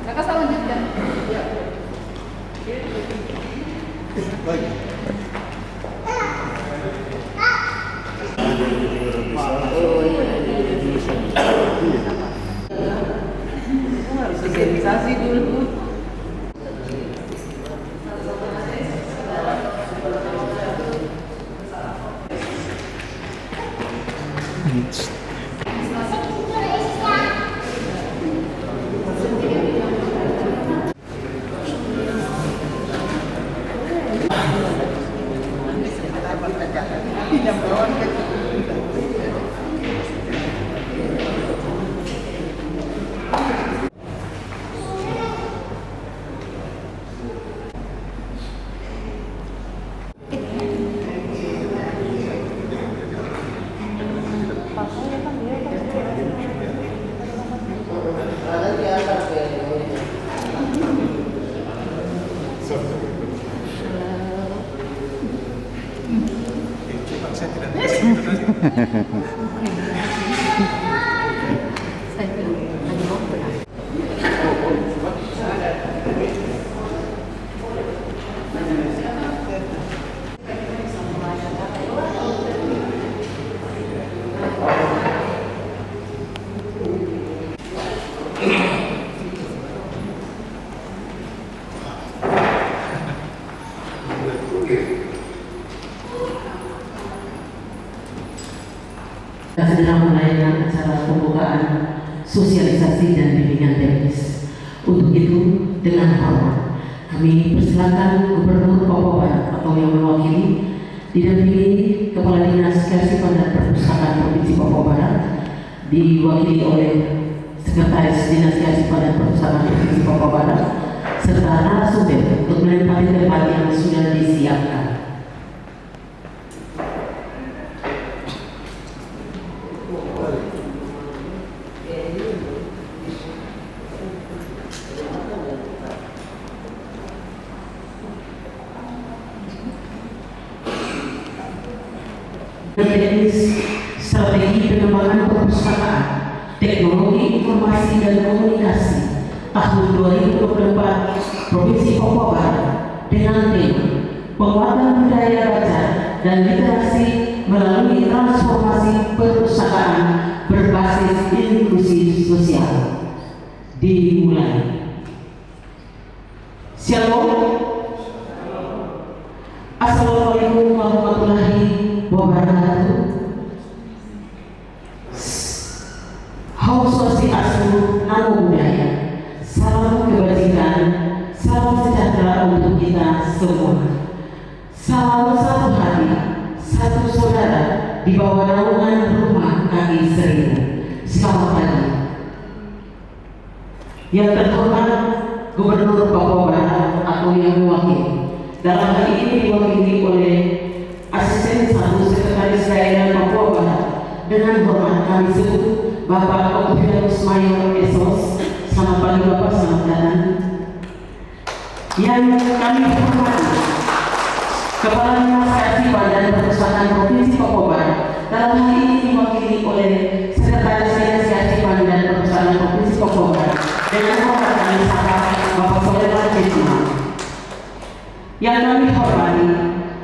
Kakak salah lanjutkan. Harus sosialisasi dulu. Kita sedang melayangkan acara pembukaan sosialisasi dan bimbingan teknis. Untuk itu, dengan hormat kami persilakan Gubernur Papua Barat atau yang mewakili didampingi Kepala Dinas Kearsipan dan Perpustakaan Provinsi Papua Barat, diwakili oleh Sekretaris Dinas Kearsipan dan Perpustakaan Provinsi Papua Barat, serta narasumber untuk melempari tempat yang sudah disiapkan. Teknis strategi pengembangan perpustakaan teknologi informasi dan komunikasi tahun 2024 Provinsi Papua Barat dengan tema penguatan budaya baca dan literasi melalui transformasi perpustakaan berbasis inklusi sosial dimulai. Shalom. Assalamualaikum warahmatullahi wabarakatuh. Om Swastiastu, Namo Buddhaya. Salam kebajikan, salam sejahtera untuk kita semua. Salam satu hati, satu saudara di bawah naungan Rumah Kaki Seribu. Selamat pagi. Yang terhormat Gubernur Papua Barat atau yang mewakili. Dalam hal ini diwakili oleh Asisten 1 Sekretaris Daerah Papua Barat. Dengan hormat kami sebut Bapak Octavianus Mayor Esos. Selamat pagi Bapak, selamat datang. Yang kami hormati Kepala Dinas Kearsipan dan Perpustakaan Provinsi Papua Barat. Dalam hal ini diwakili oleh Sekretaris Dinas Kearsipan dan Perpustakaan Provinsi Papua Barat. Dengan hormat kami sapa Bapak Saudara Cecima. Yang kami hormati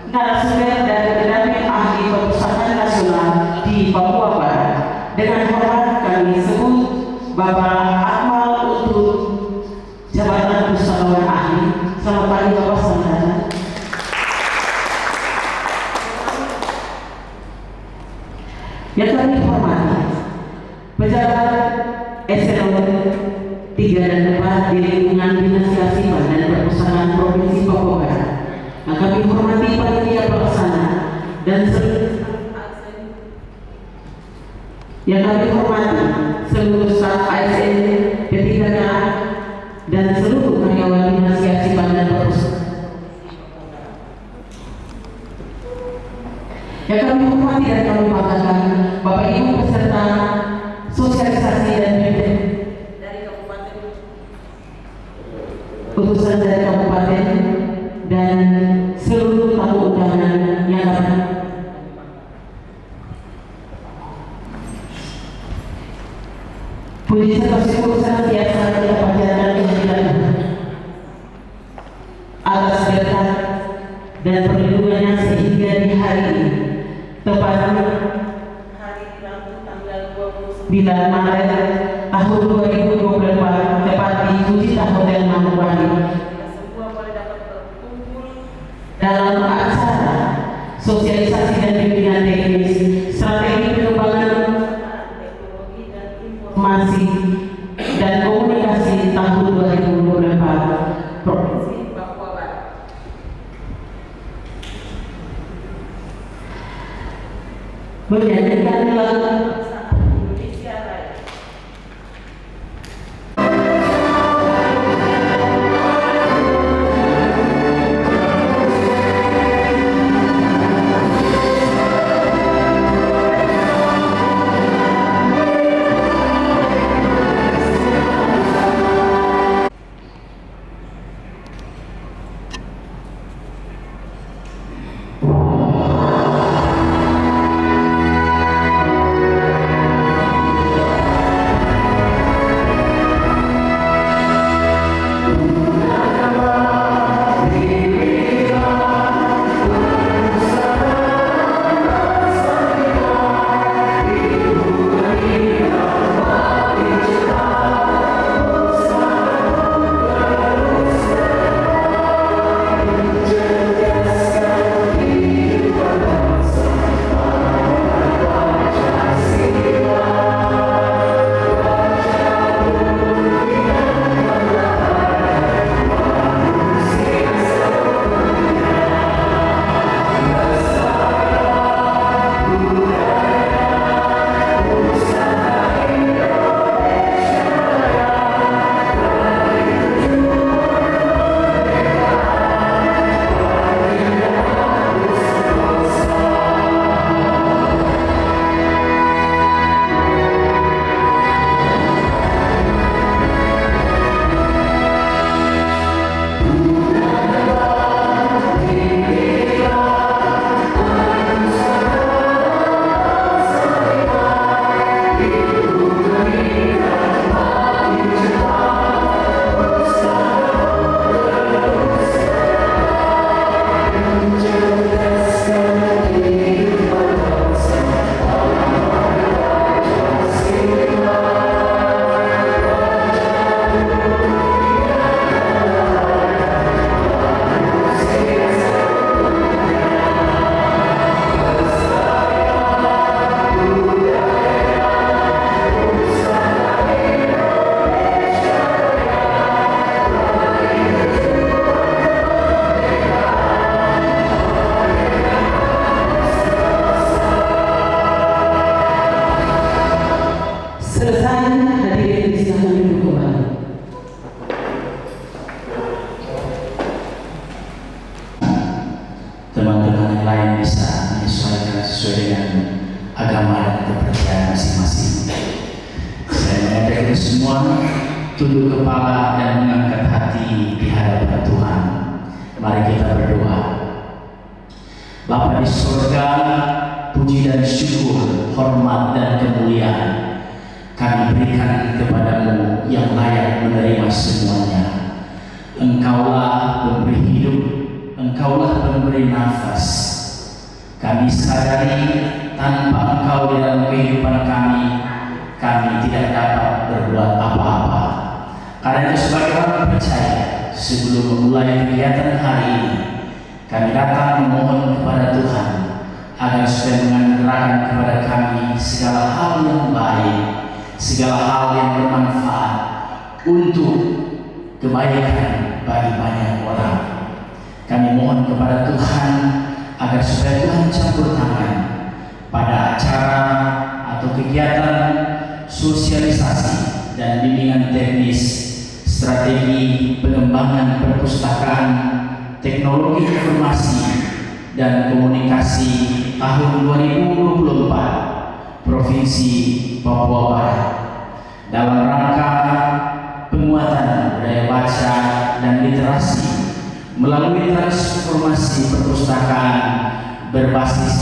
narasumber dan pendamping ahli perpustakaan nasional di Papua Barat. Dengan hormat kami sebut Bapak Akmal untuk jabatan pustakawan ahli. Selamat pagi Bapak, selamat datang. Yang kami hormati pejabat eselon 3 dan 4 di lingkungan Dinas Kearsipan dan Perpustakaan Provinsi Papua Barat. Yang kami hormati panitia pelaksana dan yang kami hormati seluruh staf ASN, P3K dan seluruh karyawan Dinas Kearsipan dan Perpustakaan. Yang kami hormati dan kami banggakan Bapak Ibu peserta sosialisasi dan bimbingan dari utusan dari kabupaten dan seluruh tamu undangan yang datang. Puji serta syukur senantiasa kita panjatkan kehadiran atas berkat dan perlindungannya sehingga di hari ini, tepatnya hari Rabu tanggal 29 Maret tahun 2024, tepat di Fujita Hotel Manokwari, kita semua boleh dapat berkumpul dalam acara sosialisasi dan bimbingan teknis strategi pengembangan teknologi dan informasi dan komunikasi tahun 2024 Provinsi Papua Barat. Menyanyikan lagu Indonesia Raya. Teman-teman yang lain bisa menyesuaikan sesuai dengan agama dan kepercayaan masing-masing. Saya mengajak kita semua tunduk kepala dan mengangkat hati di hadapan Tuhan. Mari kita berdoa. Bapa di surga, puji dan syukur, hormat dan kemuliaan kami berikan kepadamu yang layak menerima semuanya. Engkaulah pemberi hidup, Engkaulah pemberi nafas. Kami sadari tanpa Engkau di dalam kehidupan kami tidak dapat berbuat apa-apa. Karena itu sebagai orang percaya, sebelum memulai kegiatan hari ini, kami datang memohon kepada Tuhan agar supaya menganugerahkan kepada kami segala hal yang baik, segala hal yang bermanfaat untuk kebaikan bagi banyak orang. Kami mohon kepada Tuhan agar supaya Tuhan campur tangan pada acara atau kegiatan sosialisasi dan bimbingan teknis strategi pengembangan perpustakaan teknologi informasi dan komunikasi tahun 2024 Provinsi Papua Barat dalam rangka penguatan budaya baca dan literasi melalui transformasi perpustakaan berbasis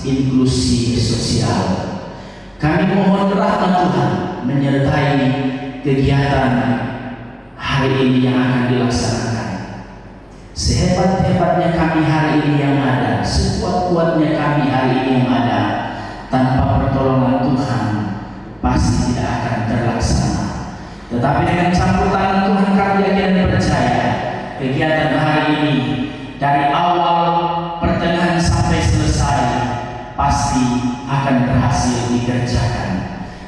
inklusi sosial. Kami mohon rahmat Tuhan menyertai kegiatan hari ini yang akan dilaksanakan. Sehebat-hebatnya kami hari ini yang ada, sekuat-kuatnya kami hari ini yang ada, tanpa pertolongan Tuhan pasti tidak akan terlaksana. Tetapi dengan campur tangan Tuhan kami yakin dan percaya kegiatan hari ini dari awal, pertengahan sampai selesai pasti akan berhasil dikerjakan.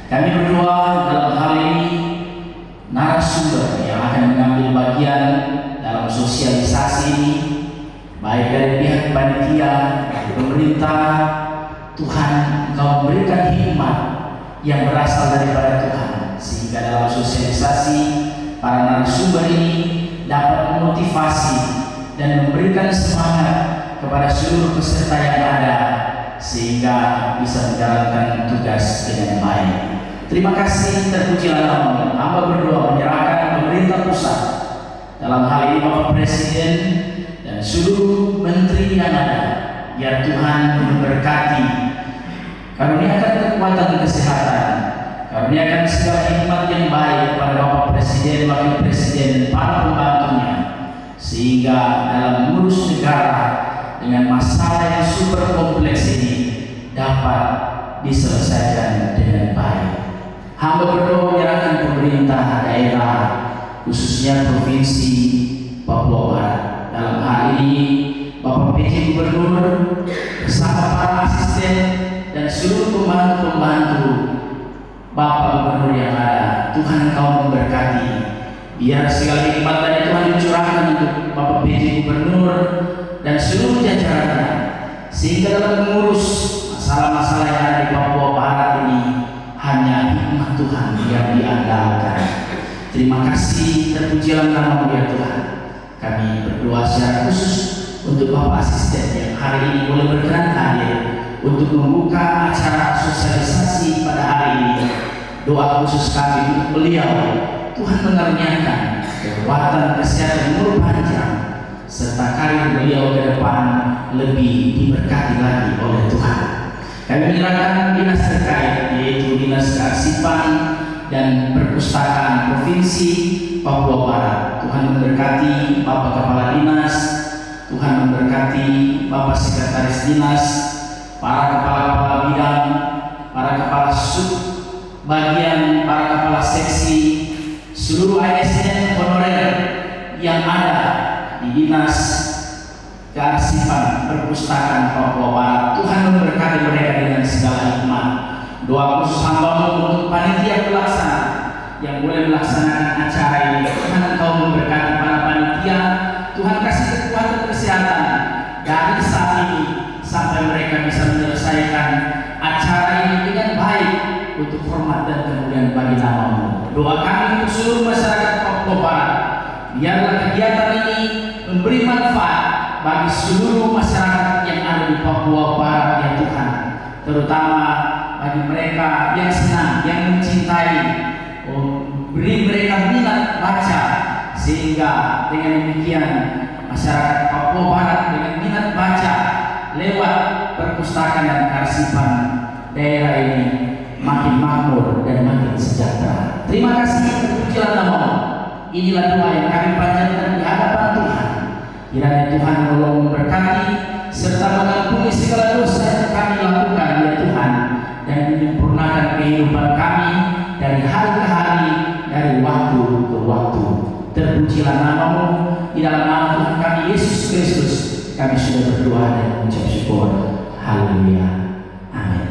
Kami berdoa dalam hal ini narasumber yang akan mengambil bagian dalam sosialisasi ini, baik dari pihak panitia, dari pemerintah, Tuhan Engkau memberikan hikmat yang berasal daripada Tuhan, sehingga dalam sosialisasi para narasumber ini dapat memotivasi dan memberikan semangat kepada seluruh peserta yang ada, sehingga bisa menjalankan tugas dengan baik. Terima kasih, terpujilah namamu. Hamba berdoa menyerahkan pemerintah pusat, dalam hal ini Bapak Presiden dan seluruh menteri yang ada. Ya Tuhan memberkati, karuniakan kekuatan kesehatan, karuniakan segala hikmat yang baik kepada Bapak Presiden, Wakil Presiden, dan para pembantunya, sehingga dalam mengurus negara dengan masalah yang super kompleks ini dapat diselesaikan dengan baik. Hamba berdoa menyerahkan pemerintah daerah, khususnya Provinsi Papua Barat. Dalam hal ini Bapak PJ Gubernur bersama para asisten dan seluruh pembantu-pembantu Bapak Gubernur yang ada. Tuhan Engkau memberkati, biar segala hikmat dari Tuhan dicurahkan untuk Bapak PJ Gubernur dan seluruh jajarannya, sehingga dalam mengurus masalah-masalah yang ada di Papua Barat ini hanya hikmat Tuhan yang diandalkan. Terima kasih, terpujilah namamu ya Tuhan. Kami berdoa secara khusus untuk Bapak Asisten yang hari ini boleh berkenan hadir untuk membuka acara sosialisasi pada hari ini. Doa khusus kami untuk beliau, Tuhan mengaruniakan kekuatan, kesehatan, umur panjang, serta karir beliau ke depan lebih diberkati lagi oleh Tuhan. Kami menyerahkan dinas terkait, yaitu Dinas Kearsipan dan Perpustakaan Provinsi Papua Barat. Tuhan memberkati Bapak Kepala Dinas, Tuhan memberkati Bapak Sekretaris Dinas, para kepala-kepala bidang, para kepala sub bagian, para kepala seksi, seluruh ASN honorer yang ada di Dinas Kearsipan Perpustakaan Papua Barat. Tuhan memberkati mereka dengan segala hikmat. Doa khusus hamba-Mu untuk panitia pelaksana yang boleh melaksanakan acara ini. Tuhan Engkau memberkati para panitia. Tuhan kasih kekuatan kesehatan dari saat ini sampai mereka bisa menyelesaikan acara ini dengan baik untuk hormat dan kemudian bagi nama-Mu. Doa kami untuk seluruh masyarakat Papua Barat, biarlah kegiatan ini memberi manfaat bagi seluruh masyarakat yang ada di Papua Barat ya Tuhan, terutama bagi mereka yang senang, yang mencintai, beri mereka minat baca, sehingga dengan demikian masyarakat Papua Barat dengan minat baca lewat perpustakaan dan kearsipan daerah ini makin makmur dan makin sejahtera. Terima kasih, terpujilah namamu. Inilah doa yang kami panjatkan di hadapan Tuhan. Kiranya Tuhan menolong, memberkati serta mengampuni segala dosa yang kami lakukan ya Tuhan, dan menyempurnakan kehidupan kami dari hari ke hari, dari waktu ke waktu. Terpujilah namamu. Di dalam nama Tuhan kami Yesus Kristus kami sudah berdoa dan mengucap syukur. Haleluya. Amin.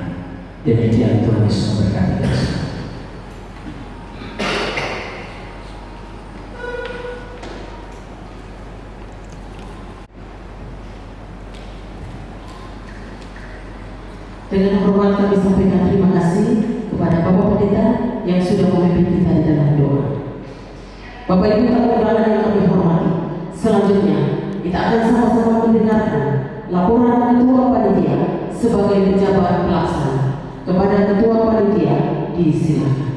Demikian Tuhan Yesus memberkati kita semua. Dengan hormat kami sampaikan terima kasih kepada Bapak Pendeta yang sudah memimpin kita di dalam doa. Bapak Ibu tamu-tamu yang kami hormati, selanjutnya kita akan sama-sama mendengarkan laporan Ketua Panitia sebagai pejabat pelaksana. Kepada Ketua Panitia disilakan.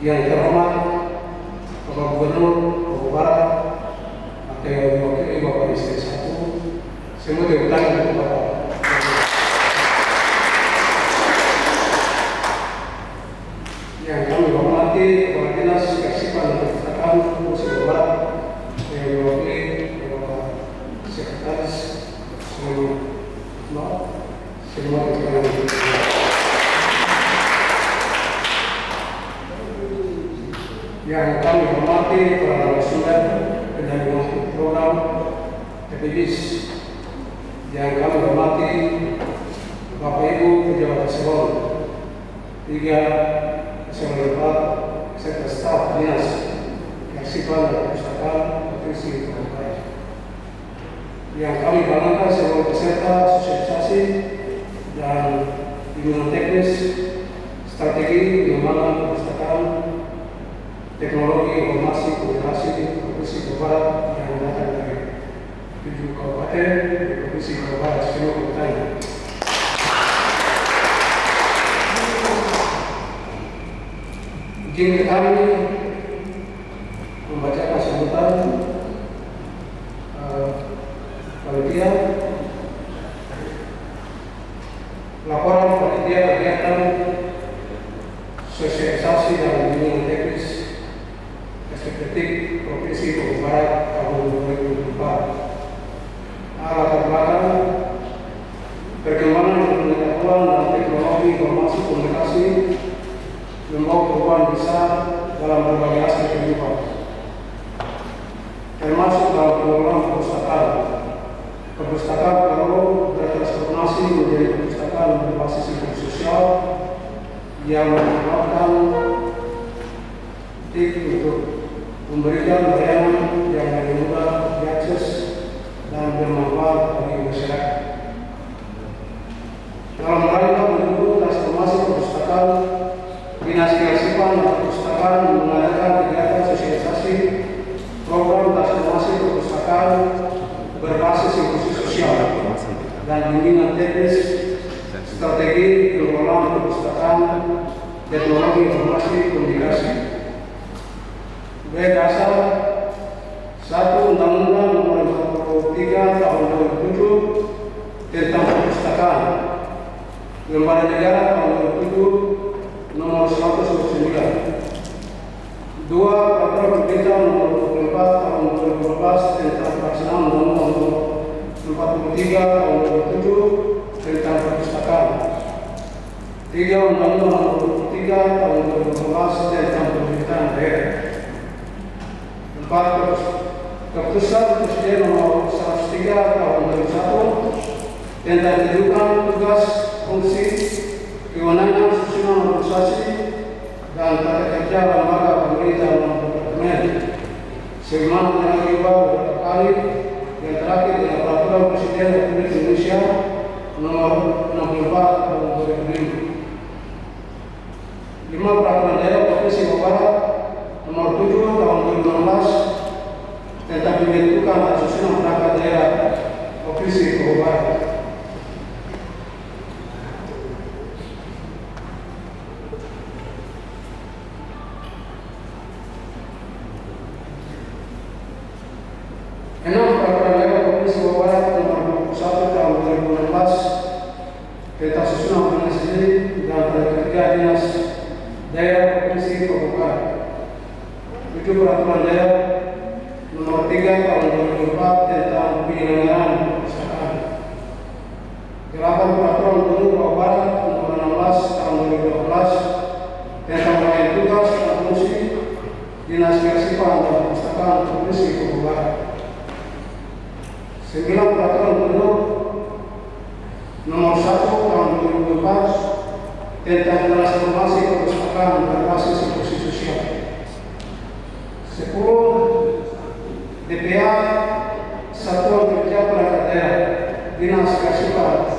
yang terhormat Bapak Gubernur Papua Barat atau yang diwakili Bapak Distrik 1, semua diutangi untuk Bapak. Yang kami hormati Kepala Dinas Kearsipan dan Perpustakaan Provinsi Papua Barat yang diwakili Bapak Sekretaris semua diutangi. Yang kami hormati para narasumber pendamping program TPBIS, yang kami hormati Bapak Ibu pejabat eselon 3, eselon 4, serta staf dinas kearsipan dan perpustakaan Provinsi Papua Barat. Yang kami banggakan seluruh peserta sosialisasi dan bimbingan teknis strategi pengembangan perpustakaan teknologi informasi komunikasi Provinsi Papua Barat yang datang dari 7 kabupaten di Provinsi Papua Barat semua bertanya. Izin kami membacakan sambutan panitia. Laporan panitia kegiatan sosialisasi dan bimbingan teknis Eksekutif Provinsi Papua Barat tahun 2024. Latar belakang perkembangan pengetahuan dan teknologi informasi komunikasi membawa perubahan besar dalam berbagai aspek kehidupan, termasuk dalam pengelolaan perpustakaan. Perpustakaan perlu bertransformasi menjadi perpustakaan berbasis inklusi sosial yang merupakan untuk memberikan layanan yang lebih mudah diakses dan bermanfaat bagi masyarakat. Dalam rangka mendukung transformasi perpustakaan, Dinas Kearsipan dan Perpustakaan mengadakan kegiatan sosialisasi program transformasi perpustakaan berbasis inklusi sosial dan bimbingan teknis strategi pengelolaan perpustakaan teknologi informasi komunikasi. Berdasar 1 Undang-Undang Nomor 43 Tahun 2007 tentang perpustakaan, Lembaga Negara Tahun 2007 Nomor 129, 2 Peraturan Pemerintah Nomor 24 Tahun 2012 tentang pelaksanaan Undang-Undang Nomor 43 Tahun 2007 tentang perpustakaan, 3 Undang-Undang Nomor 23 Tahun 2012 tentang pemerintahan daerah, 4 Keputusan Presiden Nomor 103 Tahun 2001 tentang kedudukan tugas, fungsi, kewenangan, susunan organisasi dan tata kerja lembaga pemerintah dan departemen, sebagaimana telah diubah beberapa kali. Yang terakhir adalah Peraturan Presiden Republik Indonesia Nomor 64 Tahun 2005. 5 Peraturan Daerah Provinsi Papua Barat Nomor 7 Tahun 2016 tentang pembentukan dan susunan perangkat daerah Provinsi Papua Barat. Peraturan Daerah Provinsi Papua Barat Nomor 21 Tahun 2016 tentang susunan organisasi dan tata kerja Dinas Daerah Provinsi Papua Barat. 7 Peraturan Daerah Nomor 3 Tahun 2004 tentang penyelenggaraan perpustakaan. 8 Peraturan Gubernur Papua Barat Nomor 16 Tahun 2012 tentang pelayanan tugas dan fungsi Dinas Kearsipan dan Perpustakaan Provinsi Papua Barat. 9 Peraturan Gubernur Nomor 1 Tahun 2024 tentang transformasi perpustakaan berbasis inklusi sosial. 10 DPA Satuan Kerja Perangkat Daerah Dinas Kearsipan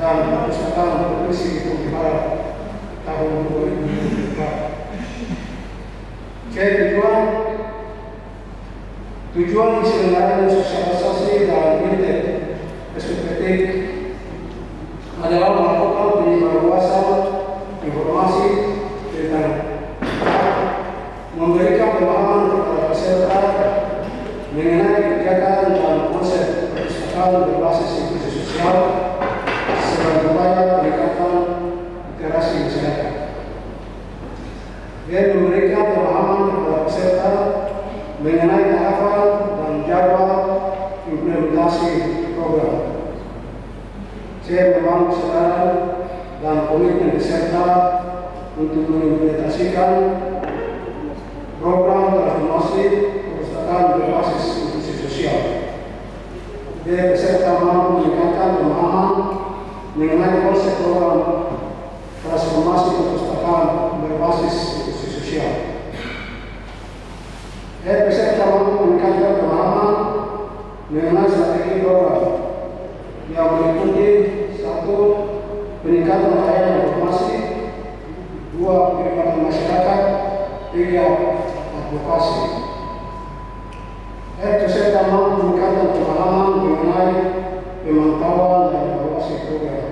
dan Perpustakaan Provinsi Papua Barat tahun 2024. Tujuan diselenggarakan sosialisasi dan fintech SPPT adalah melakukan penyebaran luasan informasi tentang memberikan pemahaman kepada peserta mengenai kegiatan dan konsep perpustakaan berbasis inklusi sosial sebagai upaya peningkatan literasi masyarakat. Dia memberikan pemahaman kepada peserta mengenai tahapan dan jadwal implementasi program. Saya membangun kesadaran dan komitmen peserta untuk mengimplementasikan program transformasi perpustakaan berbasis inklusi sosial. Dia peserta mampu meningkatkan pemahaman mengenai konsep program transformasi perpustakaan berbasis inklusi sosial. Dia peserta mampu meningkatkan pemahaman mengenai strategi program yang meliputi 1. Peningkatan layanan informasi, 2. Peningkatan masyarakat, 3. Advokasi. Peserta mampu meningkatkan pemahaman mengenai pemantauan dan evaluasi program.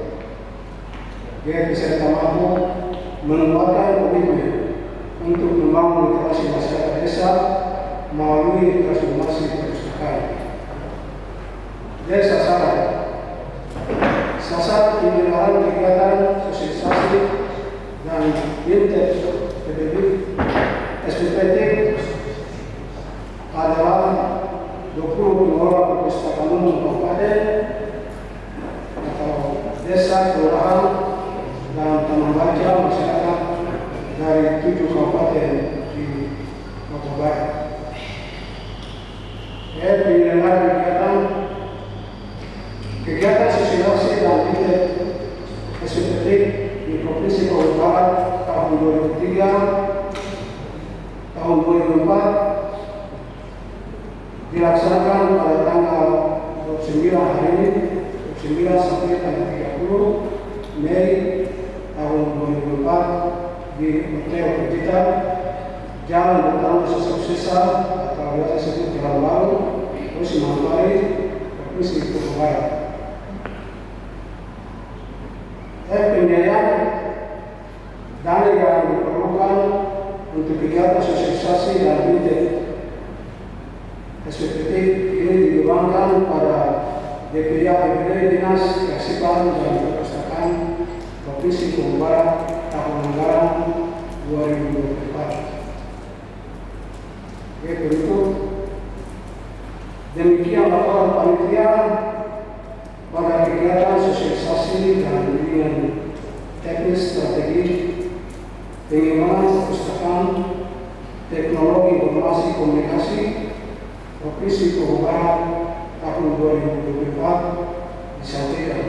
Peserta mampu menguatkan komitmen untuk membangun literasi masyarakat desa melalui transformasi perpustakaan. Sasaran penyelenggaraan kegiatan sosialisasi dan SPPT adalah 20 pengelola perpustakaan umum kabupaten atau desa, kelurahan, dan taman baca masyarakat dari 7 kabupaten di Papua Barat. Penyelenggaraan kegiatan sosialisasi dan SPPT di Provinsi Papua Barat tahun 2003 tahun 2004 dilaksanakan pada tanggal 29 hari ini, 29 sampai tanggal 30 Mei tahun 2004 di Hotel Pujita, Jalan Bintang Sisa atau biasa disebut Jalan Baru, Provinsi Manokwari, Provinsi Papua Barat. Pembiayaan dana yang diperlukan untuk kegiatan sosialisasi dan SPPT ini dibebankan pada DPD Dinas Kearsipan dan Perpustakaan Provinsi Papua Barat tahun anggaran 2024. Berikut demikian laporan panitia pada kegiatan sosialisasi dan bimbingan teknis strategi pengembangan perpustakaan teknologi informasi komunikasi Provinsi Papua Barat tahun 2024 disampaikan.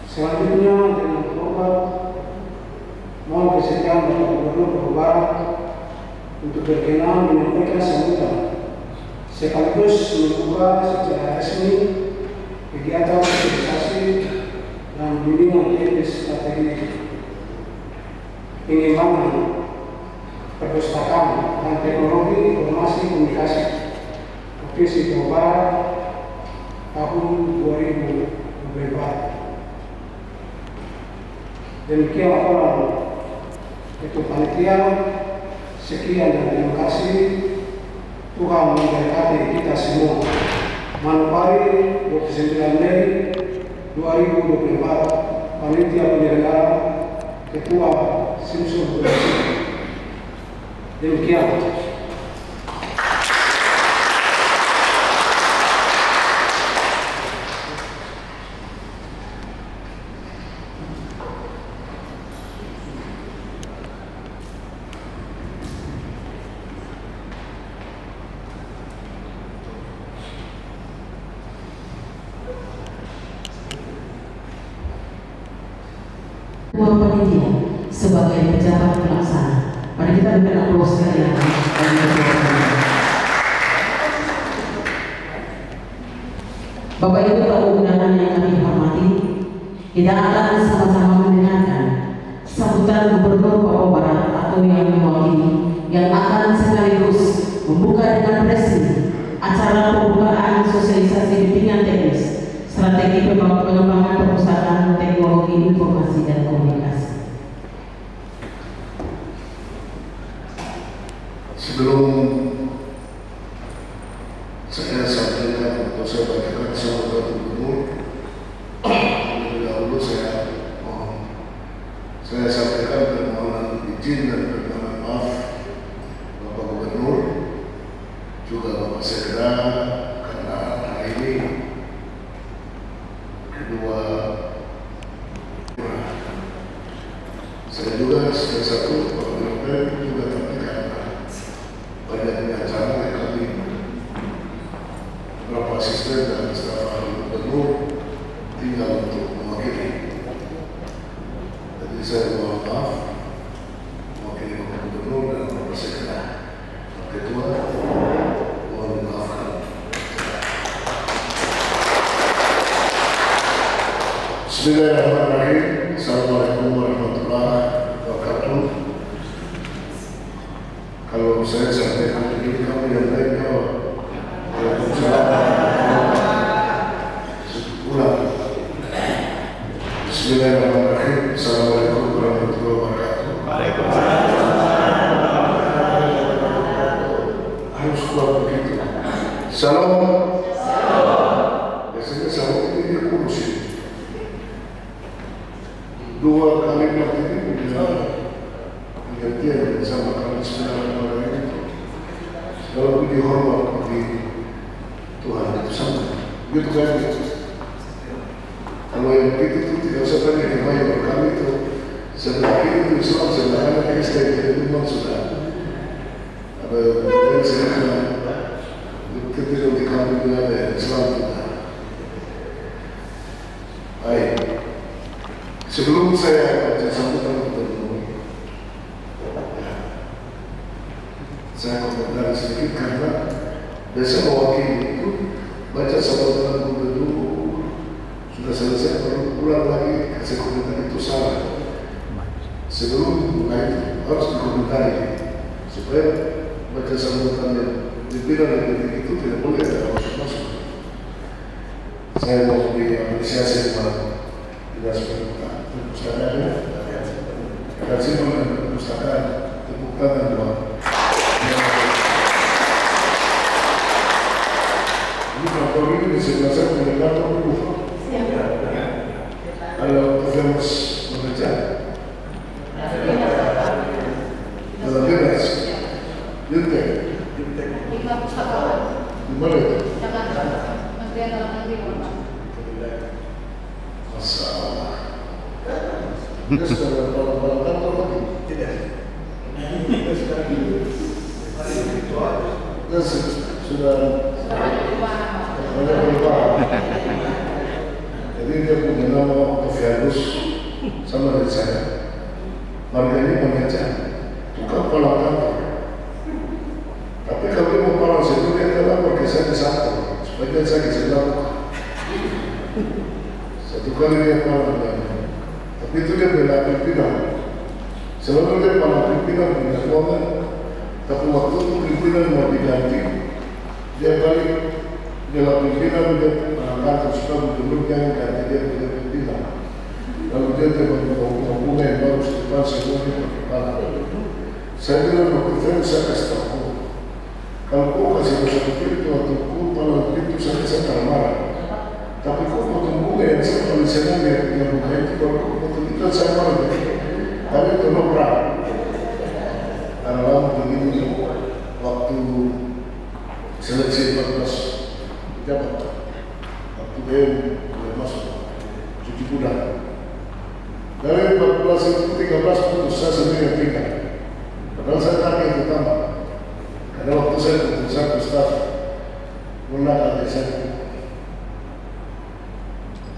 Selanjutnya dengan hormat mohon kesediaan Bapak Gubernur Papua Barat untuk berkenan menyampaikan sambutan sekaligus membuka secara resmi kegiatan sosialisasi dan bimbingan teknis strategi pengembangan perpustakaan dan teknologi informasi komunikasi Provinsi Papua Barat tahun 2024. Demikian laporan Ketua Panitia. Sekian dan terima kasih. Tuhan memberkati kita semua. Manokwari 29 Mei 2024. Panitia penyelenggara Ketua Simsul Provinsi. Demikian. Ketua Panitia sebagai pejabat pelaksana. Mari kita berikan aplaus sekalian. Bapak Ibu tamu undangan yang kami hormati, kita akan sama-sama mendengarkan sambutan Gubernur Papua Barat atau yang mewakili yang akan sekaligus membuka dengan resmi acara pembukaan sosialisasi bimbingan teknis strategi pengembangan perpustakaan teknologi informasi dan komunikasi. Sebelum saya sampaikan atau saya bacakan sambutan gubernur, terlebih dahulu saya sampaikan permohonan izin dan permohonan maaf Bapak Gubernur, juga Bapak Sekda, karena hari ini kedua saya juga salah satu Bapak juga, tapi karena banyaknya acara yang kami beberapa asisten dan staf ahli gubernur tinggal untuk mewakili. Jadi saya mohon maaf mewakili Bapak Gubernur dan Bapak Sekda. Ketua, mohon dimaafkan. Bismillahirrahmanirrahim. Assalamualaikum warahmatullahi wabarakatuh. Kalau saya sampaikan begini, kamu yang lain jawab. Waalaikumsalam. Ulang. Bismillahirrahmanirrahim. Assalamualaikum warahmatullahi wabarakatuh. Harus kuat begitu. Salam. Biasanya salam itu dia kurusin. Dua kalimat ini punya pengertian sama kali Bismillahirrahmanirrahim itu. Kalau puji hormat bagi Tuhan itu sama. Begitu kan? Kalau yang begitu itu tidak usah tanya gimana kami itu sebelah kiri itu Islam, sebelah kanan Kristen, jadi memang sudah ada yang saya kenal. Ketika di kami ada yang Islam juga. Baik. Sebelum saya baca sambutan gubernur, saya komentar sedikit karena biasa mewakili itu baca sambutan gubernur sudah selesai, baru pulang lagi kasih komentar itu salah. Sebelum mulai itu harus dikomentari supaya baca sambutan yang dipilih dan detik itu tidak boleh ada masuk. Saya mau diapresiasi kepada dinas perpustakaan dan simpan perpustakaan, tepuk tangan buat ini kantor ini di sebelah saya punya kantor dulu. Kalau Femus bekerja dalam dinas Yuntek Lima pustakawan. di mana itu? Jakarta. Kementerian Dalam Negeri. Masalah. Dia sudah barang kantor lagi? Tidak. Dia sudah banyak perubahan. Jadi dia punya nama Octavianus sama dari saya. Marga ini mengejar tukang palang kantor. Tapi kalau dia mau palang situ dia adalah pakai saya di satu supaya saya bisa lakukan. Satu kali dia palang kantor. Tapi itu dia bela pimpinan. Selalu dia palang pimpinan punya ruangan. Tapi waktu itu pimpinan mau diganti, dia balik bela pimpinan dia palang kantor supaya gubernur yang ganti dia punya pimpinan. Lalu dia membuka yang baru setelah semuanya pakai palang. Saya bilang waktu saya kasih tahu, kalau kau kasih satu pintu atau kau palang pintu saya tak marah. Tapi kau potong bunga yang saya paling senang yang bunga itu kalau kau potong itu saya marah. Tapi itu noprak. Karena lama begini waktu seleksi 14 pejabat, waktu dia boleh masuk cuci kuda. Dari 14 itu 13 putus saya sendiri yang tinggal. Padahal saya target utama. Karena waktu saya keputusan Ustaz Mullah Al-Desan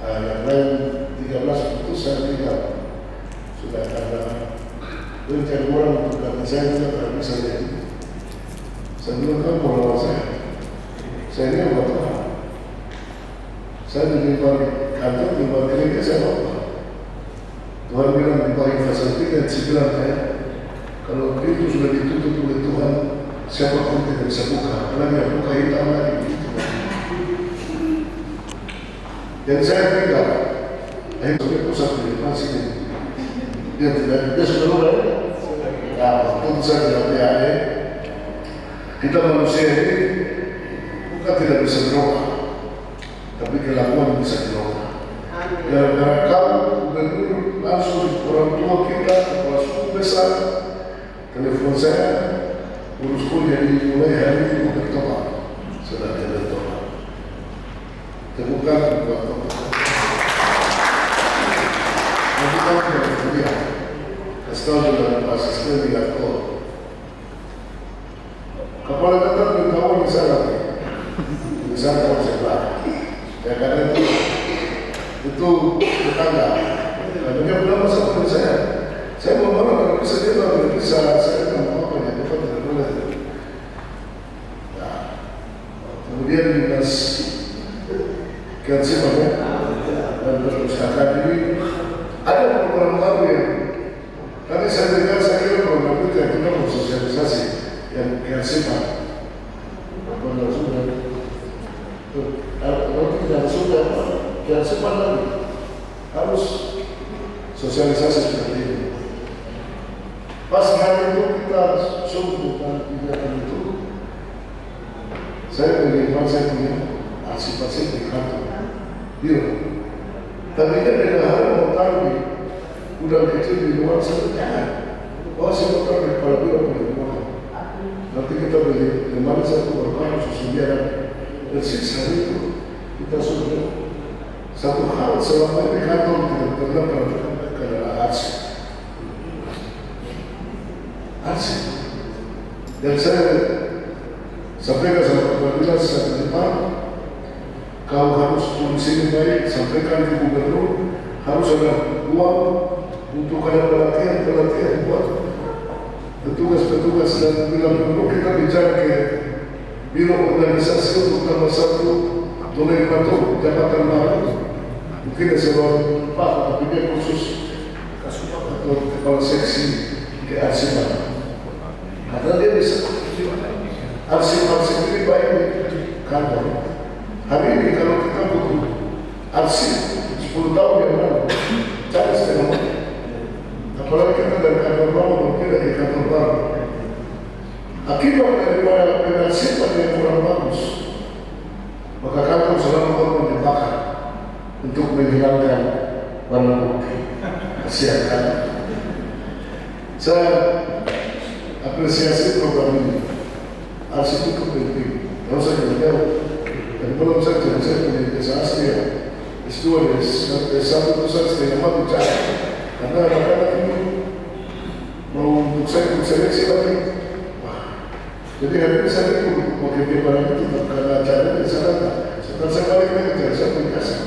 yang lain 13 putus saya tinggal. Sudah ada rencana orang untuk ganti saya juga tak bisa jadi. Sebelum kan mau lawan saya ini apa Tuhan? Saya di kantor di luar gereja saya apa? Tuhan bilang di bawah fasiliti dan sembilan saya kalau pintu sudah ditutup oleh Tuhan, siapapun tidak bisa buka, apalagi yang buka hitam lagi begitu. Dan saya tinggal, akhirnya pusat di depan sini. Dia sudah mulai. Ya, waktu itu saya tidak ada. Kita manusia ini bukan tidak bisa berubah, tapi kelakuan bisa berubah. Gara-gara kamu gubernur langsung orang tua kita, kepala suku besar, telepon saya, urusku jadi mulai hari ini bukan tobat, sudah tidak tobat. Temukan buat tobat. Nanti kamu tidak berhenti. Kasih tahu dengan Pak Asisten di Aktor. Kepala datang beritahu di sana kalau sebelah. Ya karena itu tetangga. Karena dia bilang sama dengan saya mau marah kalau bisa dia tidak bisa, saya tidak mau apa ya, bukan tidak boleh. Nah, kemudian dinas kehakiman dan perpustakaan ini ada program baru yang tadi saya dengar, saya kira program itu yang kita mensosialisasi yang kehakiman. Benar sudah. Kalau tidak sudah, jangan sempat lagi. Harus sosialisasi seperti ini. Pas hari itu kita sungguh dan kegiatan itu, saya bagaimana saya punya arsip-arsip di kantor. Iya. Tapi kan dengan hari mau taruh di udang kecil di luar sana, jangan. Oh, saya mau taruh di kepala biro di rumah. Nanti kita beli kemarin satu berkah susu biaran bersih hari itu kita sudah satu hal selama di kantor tidak pernah perhatikan adalah arsip. Arsip. Dan saya sampaikan sama kepala dinas saat depan, kau harus tulis ini baik, sampaikan di gubernur, harus ada uang untuk ada pelatihan buat petugas dan bila perlu kita bicara ke biro organisasi untuk tambah satu nomenklatur jabatan baru, mungkin eselon 4 tapi dia khusus kasupat atau kepala seksi kearsipan. Karena dia bisa arsip ini baik di kantor. Hari ini kalau kita butuh arsip 10 tahun yang lalu, cari setengah mati. Apalagi kita dari kantor lama mungkin dari kantor baru. Akibat daripada penarsipan yang kurang bagus, maka kantor selalu perlu dibakar untuk menghilangkan barang bukti. Kasihan kan? Saya apresiasi program ini. Arsip itu penting. Kalau saya jauh, dan belum saja saya punya desa asli ya. S2 S1 itu saya setengah mati bicara. Karena anak-anak ini mau untuk saya ikut seleksi lagi. Jadi hari ini saya ikut mau kerja barang itu karena acaranya di sana. Setelah saya balik lagi saya punya kasih.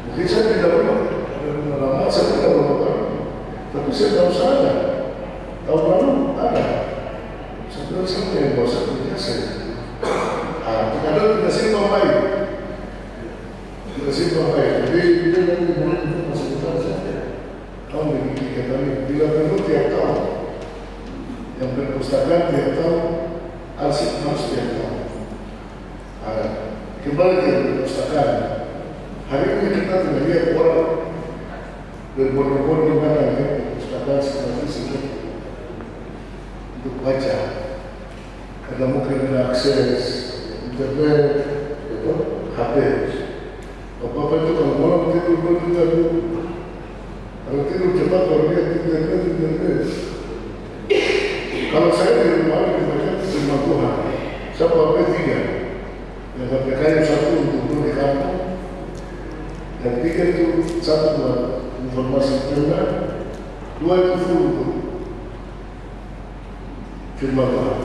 Mungkin saya tidak lama, saya tidak lama. Tapi saya tahu sana. Tahun lalu ada. Sebenarnya saya yang bawa saya punya saya. Kadang tidak simpang baik. Tidak simpang baik. Jadi dia nanti boleh masuk ke saja. Kamu begini kata ini. Bila perlu tiap tahun. Yang perpustakaan tiap tahun, arsip harus tiap tahun. Kembali ke perpustakaan. Hari ini kita tidak lihat orang berbondong-bondong mana perpustakaan seperti ini untuk baca. Karena mungkin ada akses internet, itu HP. Apa-apa itu kalau malam tidur dulu. Kalau tidur cepat baru lihat internet. Kalau saya di rumah dibaca firman Tuhan, saya pakai 3. Yang PKM 1 untuk di kampung, dan 3 itu 1 buat informasi internet, 2 itu full untuk firman Tuhan.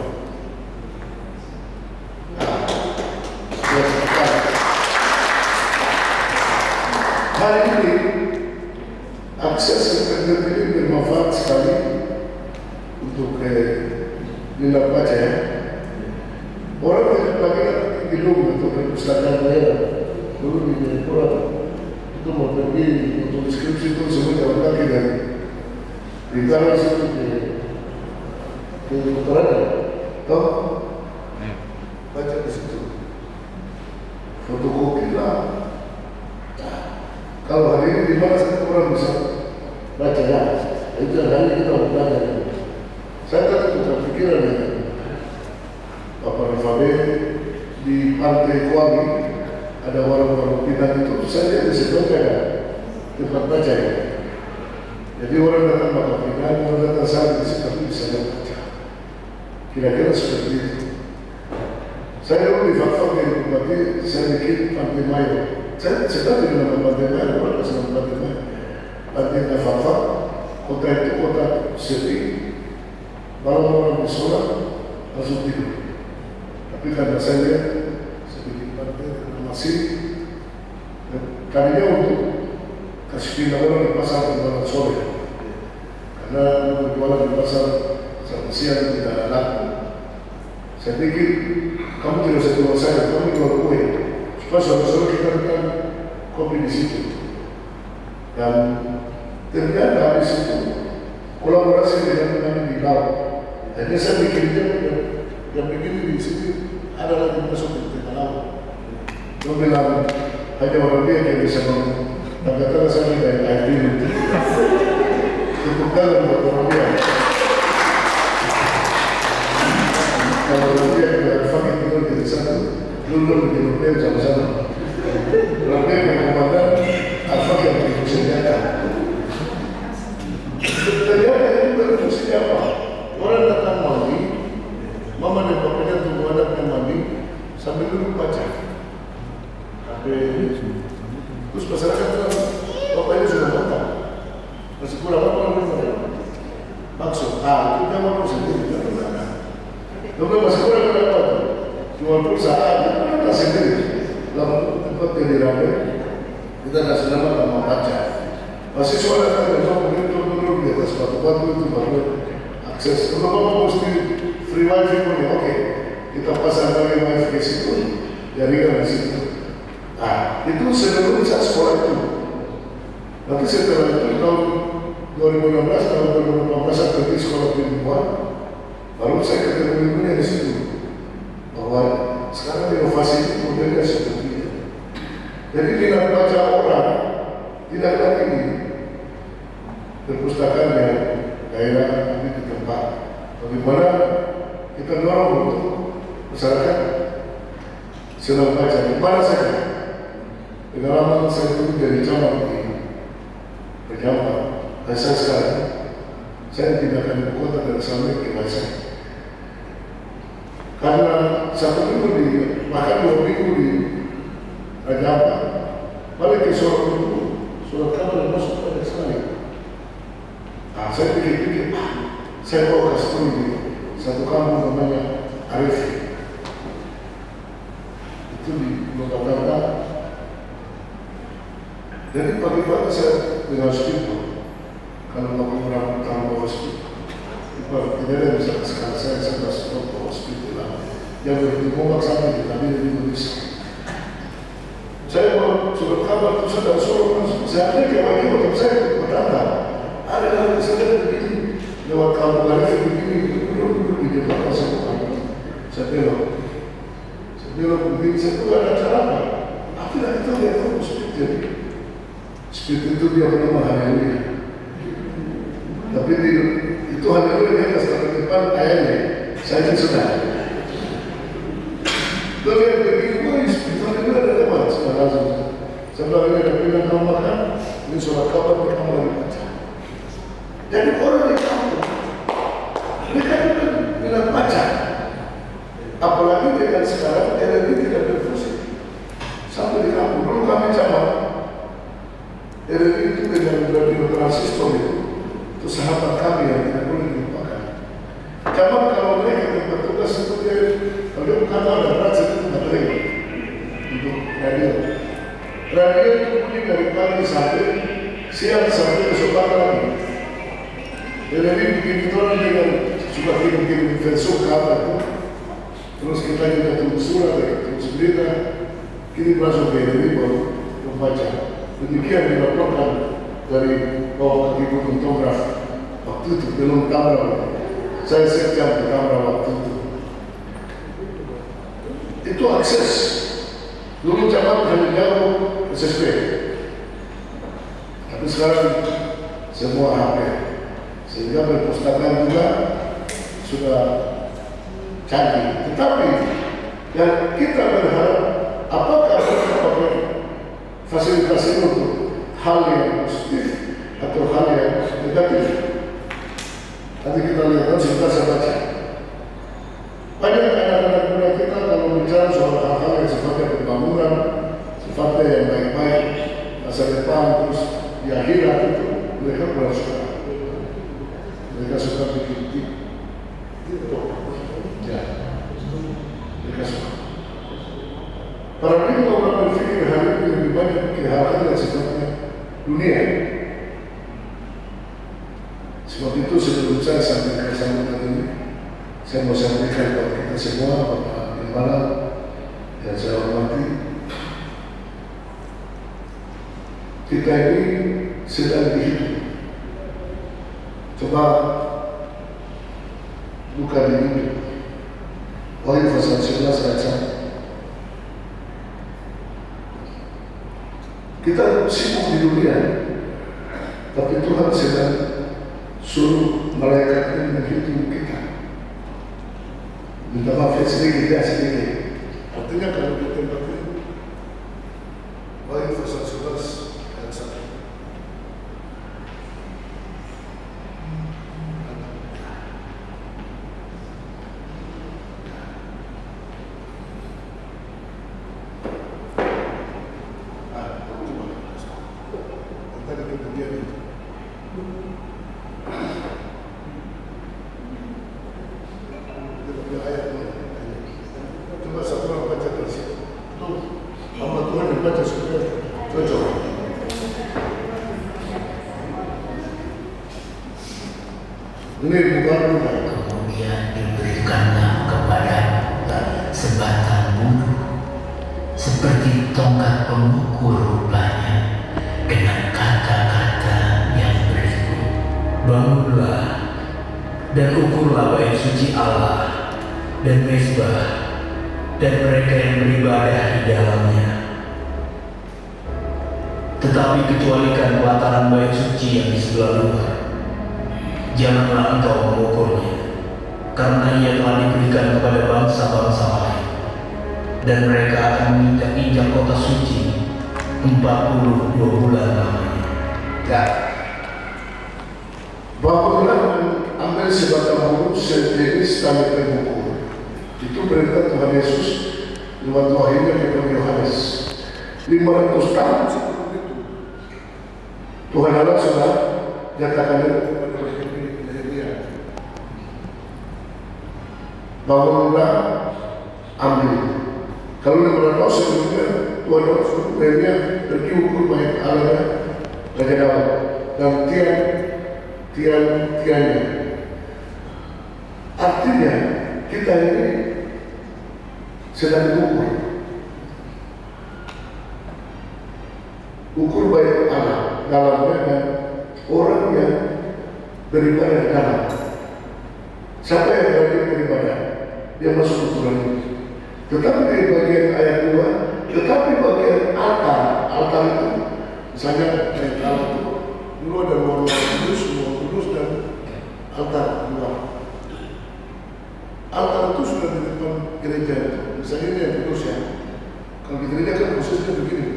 Hari ini akses internet ini bermanfaat sekali untuk minat baca ya. Orang tidak lagi di gedung untuk perpustakaan daerah. Dulu di Jayapura itu mau pergi untuk skripsi itu semua jalan kaki dari tanah situ ke utara. Tahu? Baca di situ. Fotokopi lah. Kalau hari ini di mana satu orang bisa baca ya? Itu hari ini kita belajar. Saya tak tahu pikiran dengan Bapak Rifade di Pantai Kuali ada warung-warung pinang itu, saya lihat di situ ada tempat baca ya. Jadi orang datang makan pinang, orang datang sampai di situ tapi bisa baca. Kira-kira seperti itu. Saya dulu di Fakfak dari Bupati, saya bikin Pantai Mayo. Saya tadi nama Pantai Mayo, orang kasih nama Pantai Mayo. Pantai Fakfak, kota itu kota sepi, orang-orang di sholat langsung tidur. Tapi karena saya lihat, saya bikin pantai dengan masih, tadinya untuk kasih pindah orang di pasar penjualan sore. Karena penjualan di pasar sampai siang tidak laku. Saya pikir, kamu tidak usah jual saya, kamu jual kue. Supaya sore-sore kita makan kopi di situ. Dan ternyata di situ kolaborasi dengan kami di laut. Jadi saya bikinnya yang begini di sini ada lagi masuk di tengah laut. Dia bilang hanya orang dia yang bisa ngomong. Dan kata saya minta air minum. Cukup dalam buat orang dia. Kalau orang dia yang fakir tinggal di satu, dulu di Nobel sama-sama. Orang dia yang komandan, Alfak yang bikin senjata. Ternyata itu berfungsinya apa? Orang datang mandi, mama dan bapaknya tunggu anaknya mandi sambil duduk baca. Terus masyarakat bilang, bapak ini sudah matang, masih kurang apa orang ini? Maksud, itu dia mau sendiri, dia berlaku. Lalu masih kurang apa? Jual pulsa, dia berlaku sendiri. Lalu tempat dia dirame, kita kasih nama baca. Masih soalnya kan, dia turun di atas batu-batu itu baru akses. Kalau mau mesti free wifi pun ya, oke. Kita pasang lagi wifi di situ, jaringan di situ. Itu sebelum saya sekolah itu. Nanti setelah itu tahun 2016, tahun 2018 saya pergi sekolah perempuan, baru saya ketemu ibunya di situ. Bahwa sekarang inovasi itu modelnya seperti itu. Jadi dengan baca orang tidak lagi di perpustakaan yang daerah tapi di tempat. Bagaimana kita dorong untuk masyarakat senang baca di mana saja. Pengalaman saya itu dari camat di Perjamba, dan saya sekarang saya pindahkan ibu kota dari Sampai ke Malaysia. Karena satu minggu di, bahkan 2 minggu di Perjamba, balik ke surat kabar yang masuk pada sekali. Saya pikir-pikir, saya bawa kasih di satu kampung namanya Arif. Itu di Jakarta. Jadi pagi-pagi saya dengan speedboat, kalau mau orang bawa speedboat, tidak ada yang bisa kasih saya kasih bawa speedboat lah. Yang berhenti ngomong sampai di kami di Indonesia. Saya bawa surat kabar itu sudah suruh saya ada kayak waktu saya bertanda. Ada lagi saya begini lewat kampung Arif begini dulu di Jakarta saya belok begini saya tuh ada cara apa? Tapi lah itu dia tahu speed jadi. Speed itu dia bernama Haleluya. Tapi itu Haleluya di atas tapi depan ayahnya. Saya sudah. Lalu yang begini, speed Haleluya ada depan. Saya langsung. Sebelah ini ada bilang kamu makan. Ini surat kabar di kamu lagi baca. Jadi orang di kampung, mereka juga bilang baca. Apalagi dengan sekarang energi tidak berfungsi. Sampai di kampung dulu kami camat. RRI itu dengan radio transistor itu sahabat kami yang tidak boleh dilupakan. Camat kalau mereka yang bertugas itu kalau dia bukan ada transit itu baterai untuk radio. Radio itu bunyi dari pagi sampai siang sampai besok pagi lagi. RRI bikin itu orang dengan suka kirim-kirim versi kabar itu. Terus kita juga tulis surat, tulis berita, kirim langsung ke RRI baru membaca. Demikian dilaporkan dari bawah kaki Gunung Tograf waktu itu belum kamera. Saya sejam di kamera waktu itu. Itu akses. Dulu camat hanya jauh SSB. Tapi sekarang semua HP. Sehingga perpustakaan juga sudah canggih. Tetapi yang kita berharap, apakah kita pakai fasilitas itu untuk hal yang positif atau hal yang negatif? Nanti kita lihat, sebentar saya baca. Banyak anak-anak muda kita kalau bicara soal hal-hal yang sifatnya pembangunan, sifatnya yang baik-baik, masa depan, terus di akhirat itu, mereka kurang suka. Mereka suka bikin TikTok. Ya, mereka suka. Paradigma orang berpikir hari ini lebih banyak ke hal-hal yang sifatnya dunia. Sebab itu sebelum saya sampaikan sambutan ini, saya mau sampaikan kepada kita semua, Bapak Gembala yang saya hormati, kita ini sedang dihidup. Coba buka di hidup. Wahyu pasal 11 ayat 1. Kita sibuk di dunia, tapi Tuhan sedang suruh malaikatnya menghitung kita. Minta maaf sedikit ya sedikit. Artinya kalau di tempat ini, Wahyu pasal 11 ayat 1. Kemudian diberikannya kepada sebatang bulu seperti tongkat pengukur rupanya, dengan kata-kata yang berikut: bangunlah dan ukurlah bait suci Allah dan mezbah dan mereka yang beribadah di dalamnya. Tetapi kecualikan pelataran bait suci yang di sebelah luar, janganlah engkau mengukurnya, karena ia telah diberikan kepada bangsa-bangsa lain, dan mereka akan menginjak-injak kota suci 42 bulan lamanya. Ya. Bangunlah dan ambil sebatang bulu sejenis tali pengukur. Itu perintah Tuhan Yesus lewat wahyunya kepada Yohanes. 500 tahun sebelum itu, Tuhan Allah sudah nyatakan kepada Yeremia, bangunlah, ambil. Kalau 500 tahun sebelumnya, Tuhan Allah suruh Yeremia pergi ukur bait Allah Raja Daud dan tiang-tiangnya. Artinya kita ini sedang diukur. Ukur bait Allah dalamnya dan orang yang beribadah di dalam. Siapa yang berani beribadah? Dia masuk ukuran ini. Tetapi di bagian ayat 2, tetapi bagian altar itu, misalnya ayat Allah itu, dulu ada ruang kudus dan altar luar. Altar itu sudah di depan gereja itu. Misalnya ini yang kudus ya. Kalau di gereja kan khususnya begini.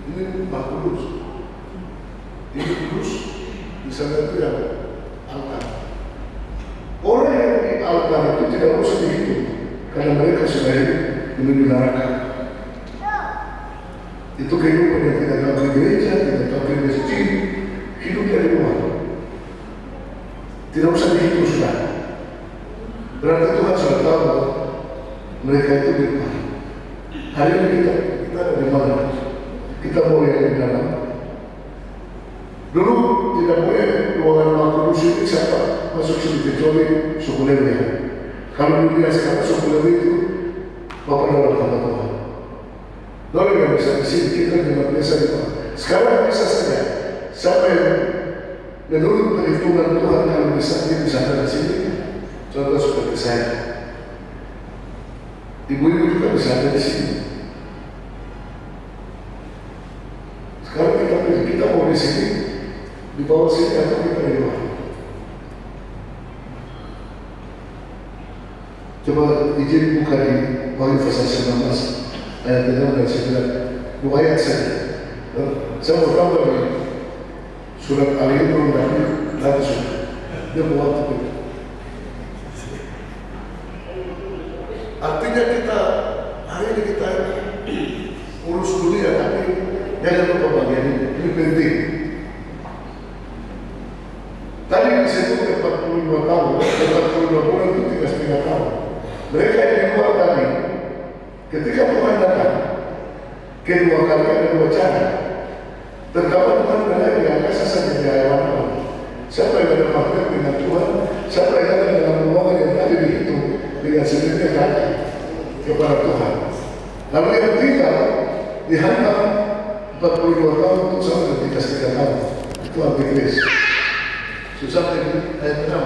Ini Maha Kudus. Ini kudus, di sana itu yang altar. Orang yang di altar itu tidak usah dihitung, karena mereka sudah hidup menuju neraka. Itu kehidupan yang tidak tahu di gereja, tidak tahu di masjid, hidup dari luar. Tidak usah dihitung sudah. Berarti Tuhan sudah tahu bahwa mereka itu di luar. Hari ini kita ada di mana? Kita mau yang di dalam. Dulu tidak boleh ruangan kudus ini siapa masuk sini kecuali suku Lewi. Kalau dunia sekarang suku Lewi itu Bapak dalam kata Tuhan. Lalu yang bisa di sini kita dengan biasa di mana? Sekarang bisa saja. Siapa yang menurut perhitungan Tuhan kalau bisa dia bisa ada di sini. Contoh seperti saya. Ibu-ibu juga bisa ada di sini. Sekarang kita pilih, kita mau di sini, di bawah sini atau kita di luar. Coba izin buka di Wahyu pasal 19 ayat 6 dan 9. 2 ayat saja. Saya mau tambah di surat Al-Imran Nabi langsung. Dia buat itu. Artinya kita hari ini kita urus dunia, tapi jangan lupa bagian ini penting. Tadi disebut 45 tahun, 45 bulan itu 3,5 tahun. Mereka yang di luar tadi, ketika Tuhan datang, kedua kali ada dua cara. Pertama Tuhan berada di angkasa saja di hadapan. Siapa yang ada makna dengan Tuhan, siapa yang ada dengan hubungan yang tadi dihitung dengan sendirinya datang kepada Tuhan. Lalu yang ketiga dihantam 42 tahun untuk sampai 3,5 tahun. Itu Antikris. Susah ini ayat 6.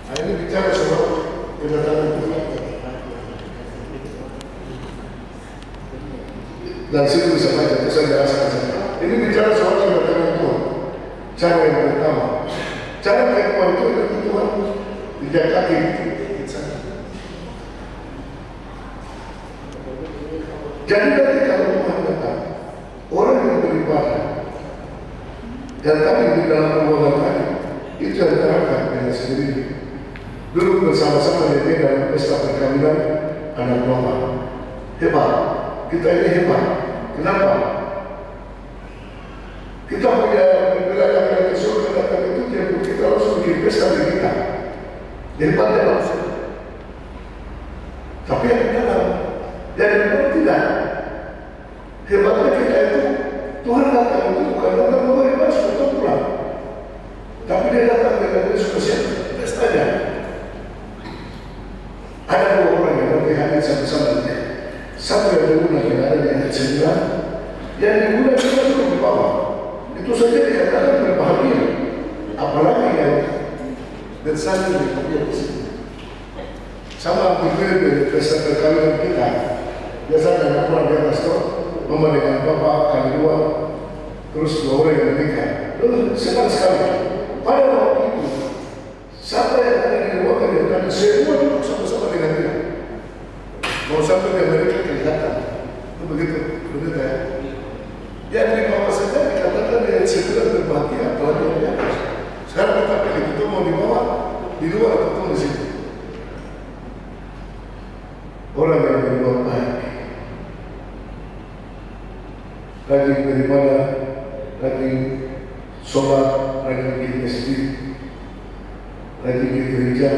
Nah, ini bicara soal kedatangan Tuhan. Dan situ bisa baca, itu saya jelaskan saja. Ini bicara soal kedatangan Tuhan. Cara yang pertama, cara kehidupan itu dari Tuhan tidak kaki. Jadi nanti kalau Tuhan datang, orang yang beribadah dan kami di dalam ruangan tadi itu yang terangkat dengan sendiri. Duduk bersama-sama di dalam pesta perkawinan anak domba. Hebat, kita ini hebat. Kenapa? Kita punya wilayah yang surga datang itu dia kita harus bikin pesta di kita. Hebatnya langsung. Tapi yang di dalam, yang di luar tidak. Hebatnya kita itu Tuhan datang itu bukan datang membawa basuh atau pulang, tapi dia datang dengan diskusi pestanya. Ada dua orang yang nanti hadir sama-sama dia. Satu yang diguna yang ada di ayat 9, yang diguna kita sudah di bawah. Itu saja dikatakan berbahagia. Apalagi yang bersanding dengan dia di sini. Sama berbeda dari pesta perkawinan kita. Biasanya anak orang di atas itu mama dengan bapak kali dua, terus dua orang yang menikah. Senang sekali. Pada waktu itu, siapa yang ada di ruangan yang tadi semua duduk sama-sama dengan dia. Mau sampai di Amerika kelihatan. Itu begitu ya. Yang di bawah saja dikatakan dia segera berbahagia, apalagi yang di atas. Sekarang kita pilih itu mau di bawah, di luar atau di sini. Orang yang berbuat baik, rajin beribadah, rajin sholat, rajin pergi masjid, rajin di gereja.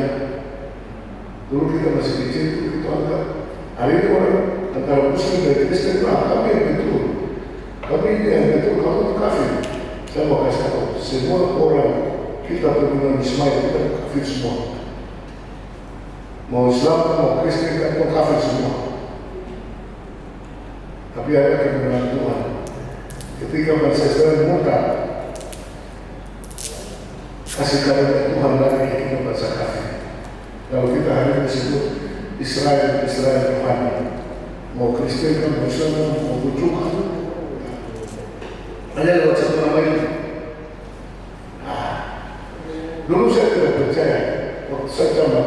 Dulu kita masih kecil itu kita anggap hari ini orang antara Muslim dan Kristen, kami yang betul, kami ini yang betul, kamu itu kafir. Saya mau kasih tahu, semua orang kita berguna Ismail kita kafir semua. Mau Islam, mau Kristen, mau kafir semua. Tapi ada kebenaran Tuhan. Ketika bangsa Israel murtad, kasih karunia Tuhan lagi kita bangsa kafir. Kalau kita hari ini disebut Israel Tuhan, mau Kristen, mau Islam, mau Bujuk, hanya lewat satu nama ini. Dulu saya tidak percaya, waktu saya camat,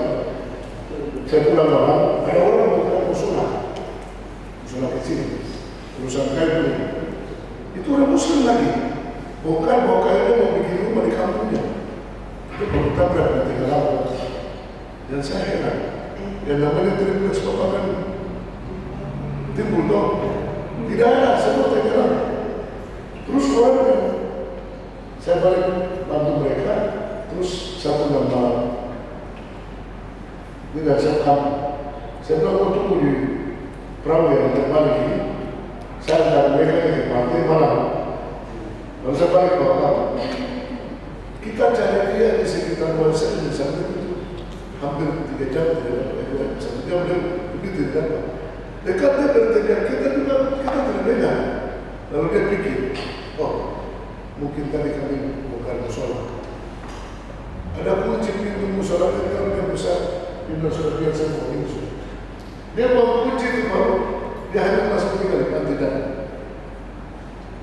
saya pulang malam, ada orang bukan musulah kecil, urusan kayu. Itu orang Muslim lagi, bukan bawa kayunya mau bikin rumah di kampungnya. Itu baru tabrak dan tinggal lapor. Dan saya heran, yang namanya triplex bapak kan timbul dong. Tidak ada, semua tinggal. Terus orang saya balik bantu mereka, terus satu nama dengan saya bilang kau tunggu di perahu yang terbalik ini. Saya dan mereka ke pantai malam. Lalu saya balik bawa kapal. Kita cari dia di sekitar Walisar di sana itu hampir 3 jam tidak dapat. 1 jam dia begitu tidak dapat. Dekatnya bertengkar kita juga kita berbeda. Lalu dia pikir, oh mungkin tadi kami bukan musola. Ada kunci pintu musola kalau dia besar. Dia sudah biasa mau ini. Dia mau kunci itu baru dia hanya masuk tinggal di pantai dan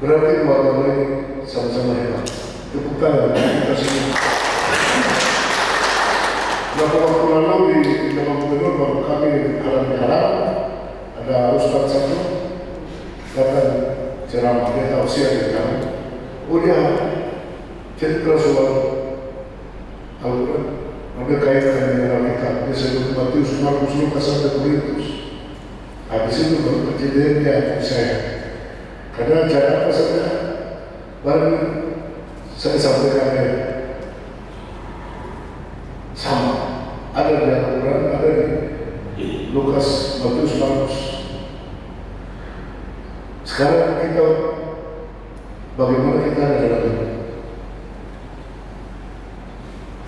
berarti warga ini sama-sama hebat. Tepuk tangan kita semua. Beberapa waktu lalu di Jalan Gubernur baru kami halal-halal ada Ustadz satu datang ceramah, dia tausiah di kami. Oh dia cerita soal Al-Quran, ada kaitan dengan Alkitab. Dia sebut Matius, Markus, Lukas sampai Korintus. Habis itu baru kejadian dia saya. Karena cara apa saja baru saya sampaikan dia sama. Ada di Al-Quran, ada di Lukas, Matius, Markus. Sekarang kita bagaimana kita ada dalam ini?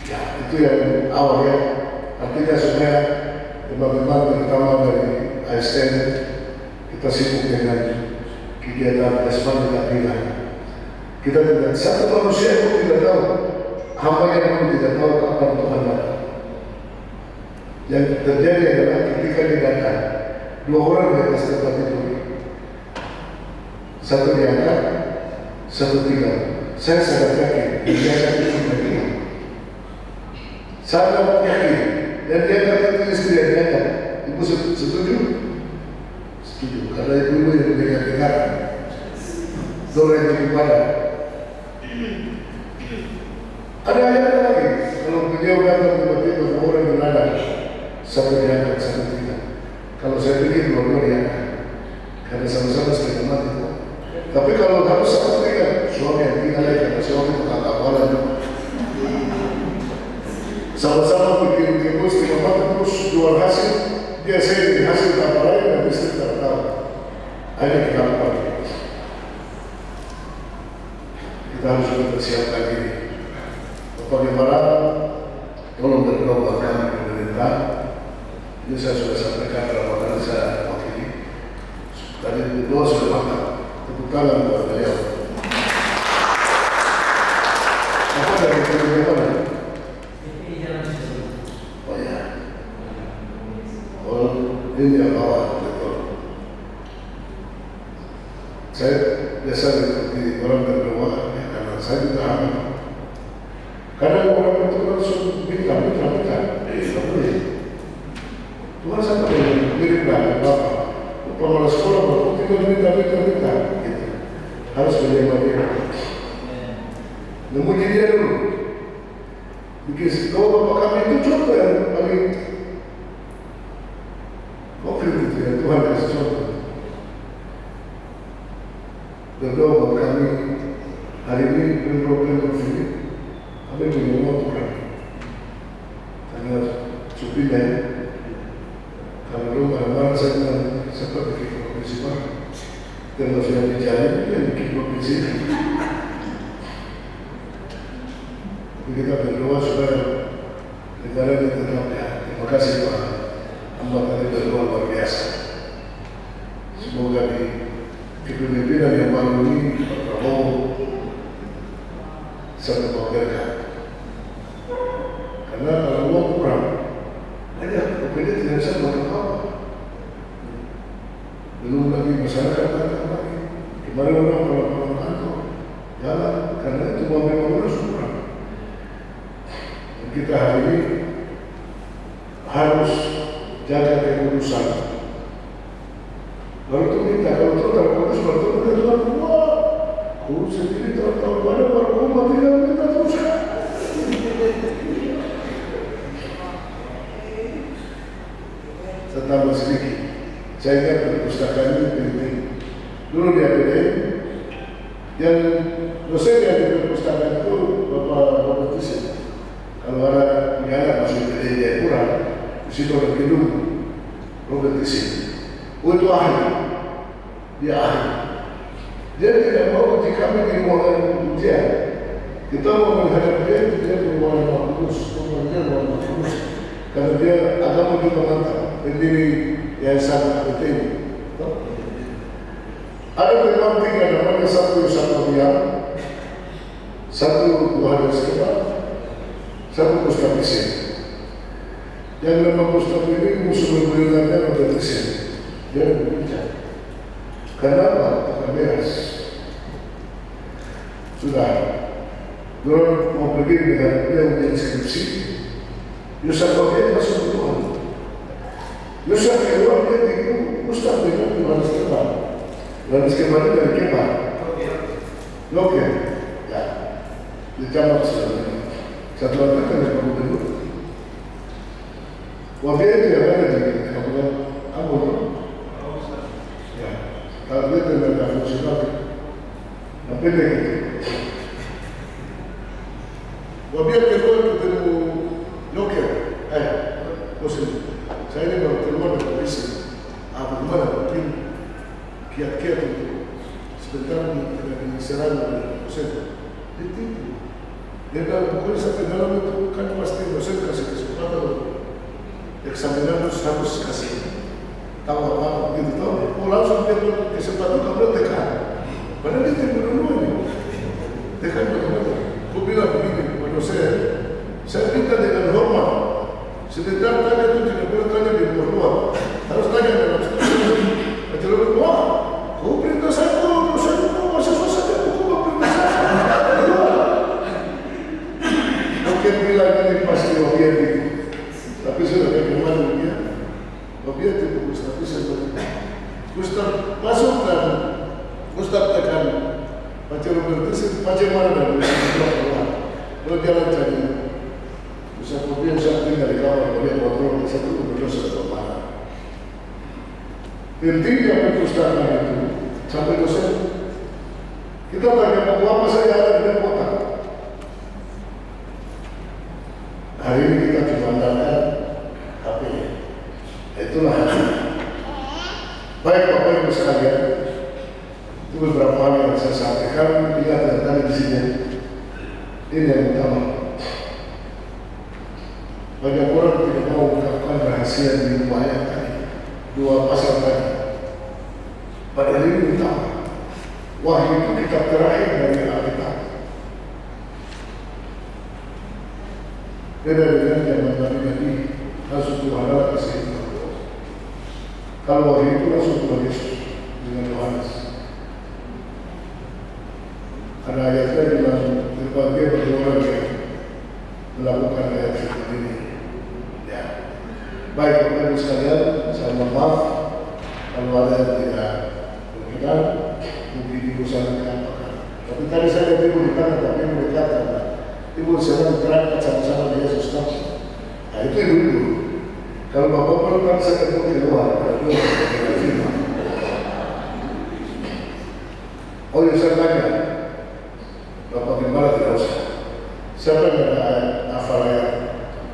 Ya, itu yang awal ya. Artinya supaya teman-teman terutama dari ASN kita sibuk dengan kegiatan jasmani dan rohani. Kita tidak, satu manusia pun tidak tahu, hamba yang pun tidak tahu kapan Tuhan datang. Yang terjadi adalah ketika dia datang, dua orang di atas tempat itu, satu diangkat, satu tinggal. Saya sangat yakin dia akan tinggal. Sangat yakin. Dan dia kata itu istri yang diangkat. Ibu setuju? Setuju. Karena ibu yang dengar. Dora yang kepada. Ada ayat lagi. Kalau beliau datang tiba-tiba orang berada, satu diangkat, satu tinggal. Kalau saya pikir dua-dua diangkat. Karena sama-sama setengah mati. Tapi kalau harus satu tinggal, suami yang tinggal lagi, karena suami itu kakak wala juga. Sama-sama bikin bos di tempat terus jual hasil, dia sendiri hasil apa lain dan istri tak tahu. Hanya kita apa? Kita harus bersiapkan diri. Bagaimana? Tolong berdoa buat kami pemerintah. Ini saya sudah sampaikan dalam waktu saya wakili. Tadi doa sudah mantap. Tepuk tangan buat beliau. Apa dari bagaimana? Ini yang bawah betul. Saya biasa di orang berdoa ya, karena saya juga hamil. Kadang orang itu langsung bintang. Tak boleh. Tuhan saya boleh mirip dengan Bapak. Kepala sekolah baru tinggal bintang. Gitu. Harus belajar. Namun dia dulu. Because kalau Bapak kami itu contoh yang paling konkret itu ya, Tuhan kasih contoh. Berdoa buat kami hari ini berdoa ini, kami menyembuhkan Tuhan. Karena supaya kalau belum mana saya sempat bikin provinsi baru, dan sudah bicara yang bikin provinsi. Kita berdoa supaya negara ini tetap ya. Terima kasih Pak. Hamba tadi berdoa luar biasa. Semoga di kepemimpinan yang baru ini Pak Prabowo sangat memberkati. Karena kalau uang kurang, banyak PPD tidak bisa melakukan apa. Belum lagi masyarakat datang lagi. Kemarin orang kalau kantor jalan karena itu mobil kurang. Kita hari ini harus jaga kekudusan. Lalu itu minta kalau itu terkudus, baru itu kita Tuhan, wah, aku sendiri tahu mana baru aku mati dan minta teruskan. Saya tambah sedikit. Saya ingat perpustakaan ini penting. Dulu di APDN, yang dosen yang di perpustakaan itu Bapak Tusen. Kalau ada negara masuk ke dia kurang, di situ ada gedung kompetisi. Itu ahli, dia ahli. Dia tidak mau di kami di ruangan ujian. Kita mau menghadap dia di ruangan bagus, karena dia agama juga mantap, pendiri yayasan APTN. Ada teman tiga namanya satu Yusuf satu Yohanes Kemal, satu Mustafisi. Yang nama Mustafa ini musuh berbunyinya kompetisi. Dia berbicara. Kenapa? Karena beres. Sudah. Orang mau pergi dengan dia untuk inskripsi. Yusuf Babian masuk Tuhan. Yusuf keluar dia bingung, Ustaz bingung di mana sekebar. Lalu sekebar dari kebar. Oke, ya. Dijawab sebenarnya. Satu orang kan yang perlu dulu. Babian dia ada di kabupaten Ambon. Ya, kalau dia tidak fungsional, apa dia gitu? Babian keluar ketemu Loker, Muslim. Saya ini baru keluar dari polisi. Apa gimana? Mungkin kiat-kiat itu sebentar tidak diserang oleh dosen. Itu. Dia bilang pokoknya sampai dalam itu kan pasti dosen kasih kesempatan. Eksaminan harus kasih tahu apa gitu tahu. Oh langsung dia bilang kesempatan kamu tekan. Padahal dia tidak dulu ini. Tekan bagaimana? Aku bilang begini kepada saya minta dengan hormat. Sebentar tanya itu tidak boleh tanya di luar. Harus tanya dalam situasi. Macam lebih wah, kau perintah saya tu, saya tu mahasiswa saja, kau perintah saya. Mungkin bilang ini pasti Wabian itu, tapi sudah bagaimana dia? Wabian itu Ustaz, tapi saya Ustaz masuk dan Ustaz tekan macam berarti macam mana dan kalau jalan cari. Bisa kemudian saya tinggal di kamar, kemudian kontrol satu berdosa atau mana. Intinya perpustakaan itu sampai dosen kita tanya apa saja ada di kota. Hari ini kita cuma andalkan HP. Itulah hati. Baik Bapak Ibu sekalian, itu beberapa hal yang saya sampaikan. Lihat dan tadi di sini. Ini yang utama. Banyak orang tidak mau mengungkapkan rahasia di dua ayat tadi, dua pasal tadi. Padahal ini utama. Wahyu itu kitab terakhir dari Alkitab. Beda dengan zaman Nabi langsung Tuhan Allah kasih itu. Kalau wahyu itu langsung Tuhan Yesus dengan Yohanes. Ada ayatnya bilang berbagai bagi orang yang melakukan ayat seperti ini. Baik Bapak Ibu sekalian, saya mohon maaf kalau ada yang tidak berkenan, mungkin ibu saya mengatakan. Tapi tadi saya lihat ibu di kanan, tapi ibu dekat karena ibu sedang berangkat sama-sama di Yesus. Nah itu ibu. Kalau Bapak perlu saya ketemu di luar, oh ya saya tanya, Bapak gimana tidak usah. Siapa yang ada hafal ayat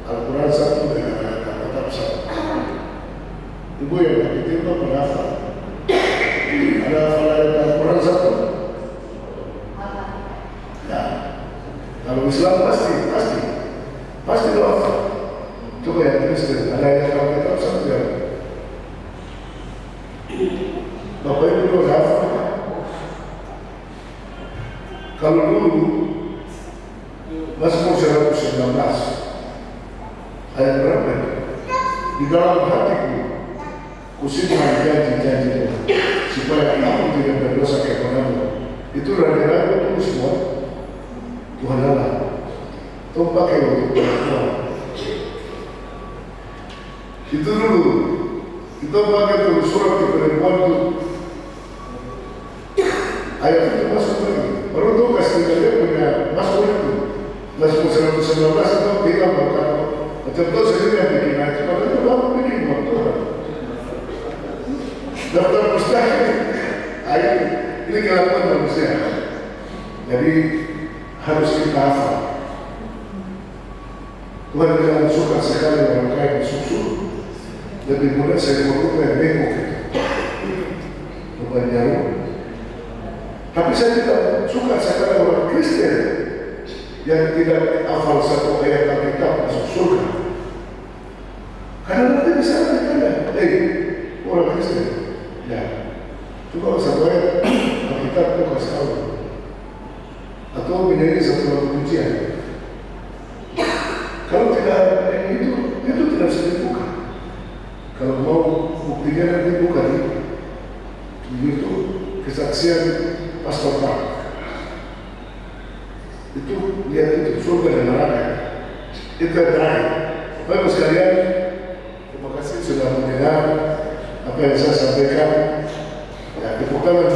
Al-Quran satu dengan ayat Al-Quran satu? Ibu yang begitu itu berhafal. Ada hafal ayat Al-Quran satu? Ya. Kalau Islam pasti lo hafal. Coba yang Kristen, ada ayat Al-Quran satu ya. Bapak Ibu lo hafal. Kalau dulu Mazmur 119 ayat berapa? Di dalam hatiku kusimpan janji-janji supaya aku tidak berdosa kepadamu. Itu ragu-ragu itu semua Tuhan Allah. Tuh pakai untuk Tuhan. Itu dulu kita pakai tulis surat keperempuan itu ayat itu masuk lagi. Baru tuh kasih dia punya masuk itu. Mazmur 119 itu bilang bahkan macam tu sendiri yang bikin ayat. Kalau itu baru bikin waktu. Daftar pustaka ayat ini kelakuan manusia. Jadi harus kita hafal. Tuhan bilang suka sekali orang kaya bersusu. Lebih mudah saya berbuka yang bengkok itu. Bukan jarum. Tapi saya tidak suka sekali orang Kristen yang tidak hafal satu ayat Alkitab masuk surga. Karena nanti bisa ditanya, orang Kristen, ya, coba satu ayat Alkitab itu kasih tahu, atau menjadi satu lagu pujian. Kalau tidak itu tidak bisa dibuka. Kalau mau buktinya nanti buka di YouTube kesaksian Pastor Pak. Itu lihat itu surga dan neraka. Itu yang terakhir. Bapak Ibu sekalian, terima kasih sudah mendengar apa yang saya sampaikan. Ya, dibukakan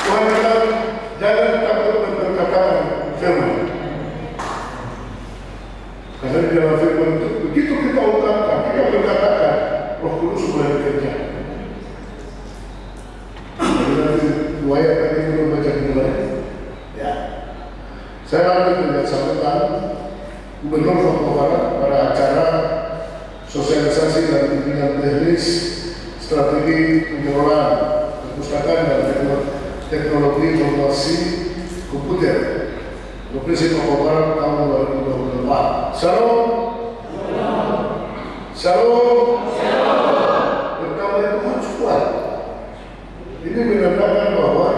Tuhan bilang, jangan takut berkata firman. Karena di dalam firman itu, begitu kita ungkapkan, kita berkatakan, Roh Kudus mulai bekerja. Jadi nanti dua ayat tadi belum baca di luar. Ya, saya lanjut dengan sambutan Gubernur Papua Barat pada acara sosialisasi dan bimbingan teknis strategi pengelolaan perpustakaan dan teknologi informasi komputer Provinsi Papua Barat tahun 2024. Shalom. Shalom. Pertama itu harus kuat. Ini menandakan bahwa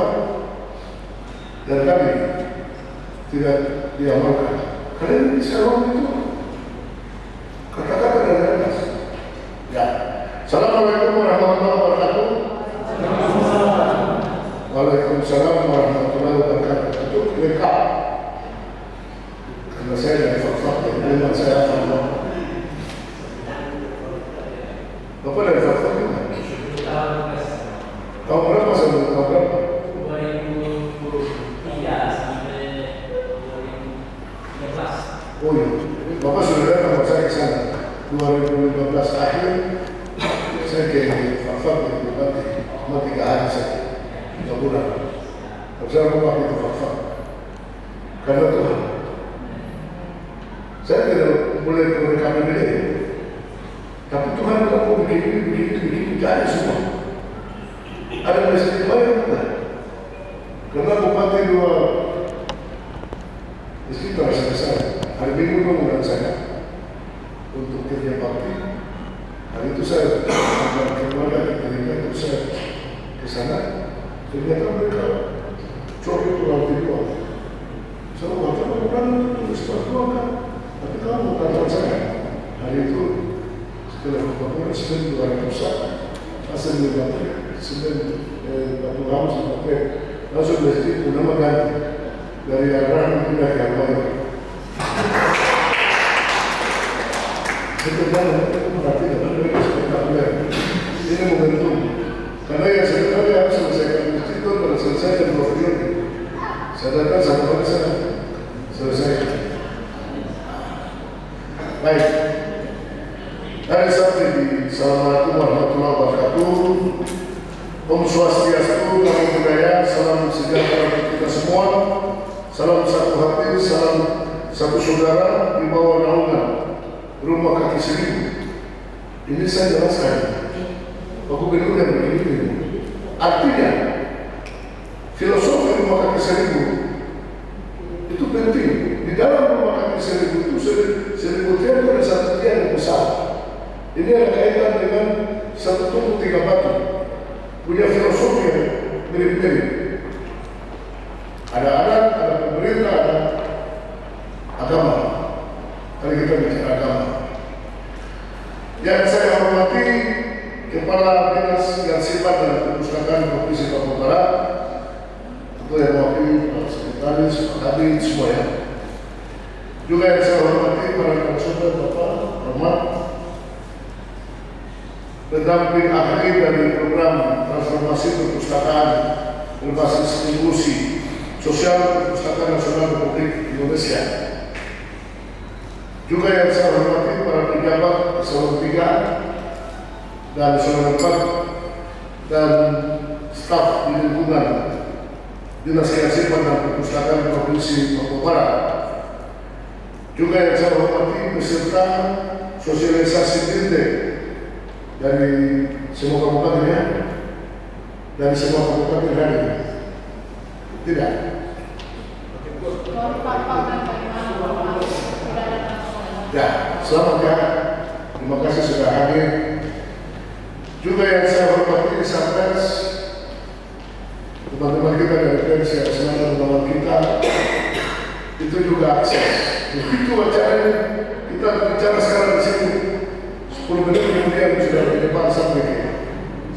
dan kami tidak diamalkan. Kalian di shalom itu kata-kata dari atas. Ya. Assalamualaikum warahmatullahi wabarakatuh. Waalaikumsalam warahmatullahi wabarakatuh. Itu lengkap. Karena saya dari fakta, memang saya akan Bapak dari fakta juga? Tahun berapa sampai tahun berapa? 2003 sampai 2013. Oh iya, Bapak sudah datang waktu saya ke sana 2015 akhir. Saya ke fakta di Bupati, cuma 3 hari saja, 3 bulan. Tapi saya rumah itu fakta. Karena Tuhan, saya tidak boleh mereka ini. Tapi Tuhan tidak mau begini, jadi semua. Ada peristiwa yang bukan. Karena Bupati 2 di sekitar selesai. Hari Minggu mengundang saya untuk kerja bakti. Hari itu saya akan keluarga dari itu saya ke sana. Ternyata mereka coba pulang di luar. Saya mengatakan bukan itu sepatu kan. Tapi kamu bukan saya. Hari itu setelah Papua Senin 2001 hasil berbagai Senin Batu Ramus sampai langsung mesti nama ganti dari Arang pindah ke Amoy. Sebenarnya itu berarti mereka spektakuler. Ini momentum. Karena yang sebenarnya harus selesaikan itu adalah selesai dan 2 periode. Saya datang satu hari saya selesai. Baik. Hari Sabtu di Assalamualaikum warahmatullahi wabarakatuh. Om Swastiastu, Namo Buddhaya, salam sejahtera untuk kita semua. Salam satu hati, salam satu saudara di bawah naungan Rumah Kaki Seribu. Ini saya jelaskan. Aku benar yang begini. Artinya, filosofi Rumah Kaki Seribu itu penting. Di dalam Rumah Kaki Seribu itu seribu tiang ada satu tiang yang besar. Ini ada kaitan dengan satu tubuh 3 batu. Punya filosofi yang mirip-mirip. Ada adat, ada pemerintah, ada agama. Kali kita bicara agama. Yang saya hormati Kepala Dinas Arsip dan Perpustakaan Provinsi Papua Barat, itu yang mewakili Pak Sekretaris, Pak Kadin, semua ya. Juga yang saya hormati para narasumber Bapak Rahmat, pendamping ahli dari program transformasi perpustakaan berbasis inklusi sosial Perpustakaan Nasional Republik Indonesia. Juga yang saya hormati para pejabat eselon 3 dan eselon 4 dan staf di lingkungan Dinas Kearsipan dan Perpustakaan Provinsi Papua Barat. Juga yang saya hormati peserta sosialisasi Binte dari semua kabupaten ya, dari semua kabupaten hari tidak. Ya, selamat ya. Terima kasih sudah hadir. Juga yang saya hormati di Satgas, teman-teman kita dari Pers yang senang teman kita, itu juga akses. Begitu acaranya, kita bicara sekarang di sini. 10 menit kemudian sudah di depan sampai ke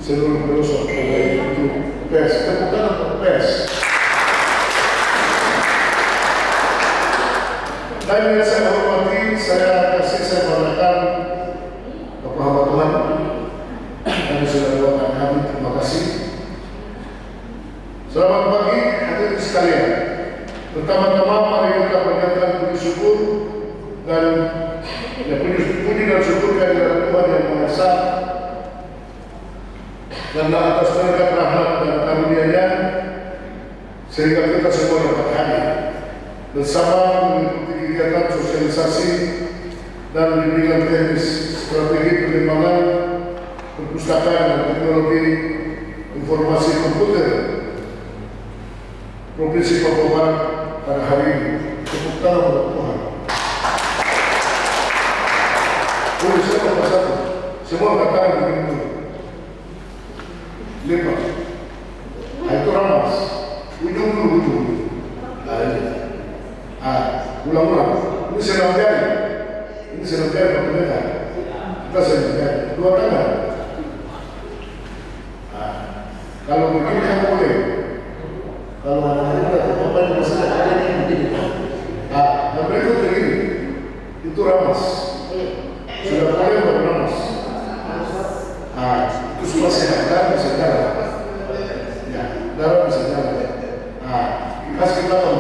seluruh pelosok itu Pers. Tepuk tangan untuk Pers. Dan yang saya hormati, saya banggakan Bapak hamba Tuhan. Kami sudah doakan kami, terima kasih. Selamat pagi hadirin sekalian. Pertama-tama mari kita panjatkan puji syukur dan puji dan syukur kehadirat Tuhan yang Maha Esa. Karena atas berkat rahmat dan karunia-Nya sehingga kita semua dapat hadir bersama mengikuti kegiatan sosialisasi dan bimbingan teknis strategi pengembangan perpustakaan dan teknologi informasi komputer Provinsi Papua Barat pada hari ini. Tepuk tangan buat Tuhan. Boleh saya tambah satu. Semua katakan begini dulu. 5. Nah, itu ramas. Ujung dulu. Ulang-ulang. Ini senang jari. Ini senang jari Pak Pendeta. Kita senang jari. 2 tangan. Kalau begini kan boleh. Kalau ada apa yang bisa ada yang begini. Dan berikut begini. Itu ramas. Sudah boleh beramas. Itu semua sehat, darah bisa jalan. Ya, darah bisa jalan. Kasih kita tahu.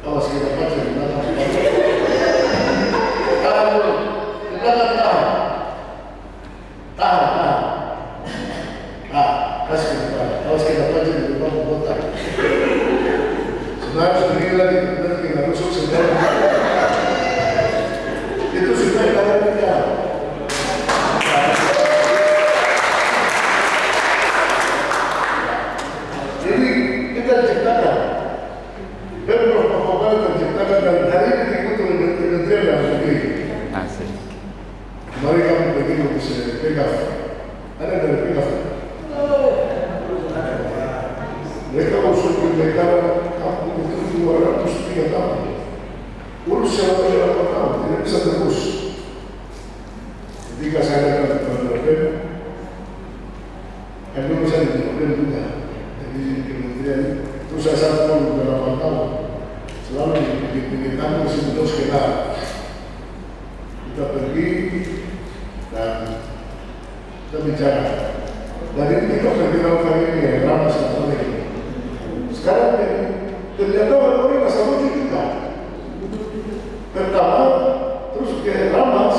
Awas kita baca di belakang. Tahan dulu. Di belakang tahan. Tahan. Kasih kita tahan. Awas kita baca di belakang kotak. Sebenarnya sendiri lagi nanti kita rusuk sebenarnya. Itu sudah darah kita. Jadi kita ciptakan Pemprov Papua Barat menciptakan dan hari ini diikuti oleh Kementerian Dalam Negeri. Mari kami begini bisa PKF. Ada dari PKF. Mereka usul pemekaran kampung itu 203 tahun. Urus selama berapa tahun tidak bisa terus. Ketika saya datang ke Pemprov, kan dulu saya di Pemprov juga. Jadi kementerian terus saya satu beberapa tahun selalu di kampung sebelum sekitar kita pergi dan kita bicara. Dan ini kita perkenalkan ini ya ramah sama lagi. Sekarang ternyata orang-orang rasa lucu juga. Pertama terus ke ramas,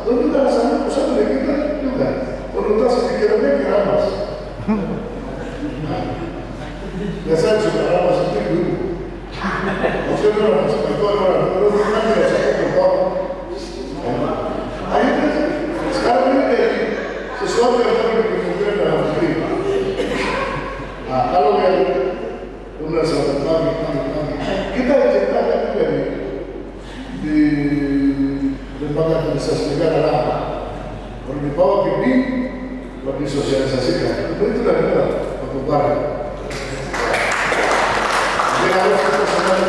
lalu kita rasanya pusat dari kita juga. Konotasi pikirannya ke ramas. Biasanya sudah ramas itu dulu. Maksudnya ramas, itu orang kan tidak sakit berkor. Akhirnya sekarang ini jadi sesuatu yang kami dikemudian dalam negeri. Kalau yang benar selamat pagi, kita ciptakan juga di lembaga administrasi negara lama. Kalau dibawa ke BIM, kalau disosialisasikan, itu sudah benar Papua Barat. Jadi harus kita sedang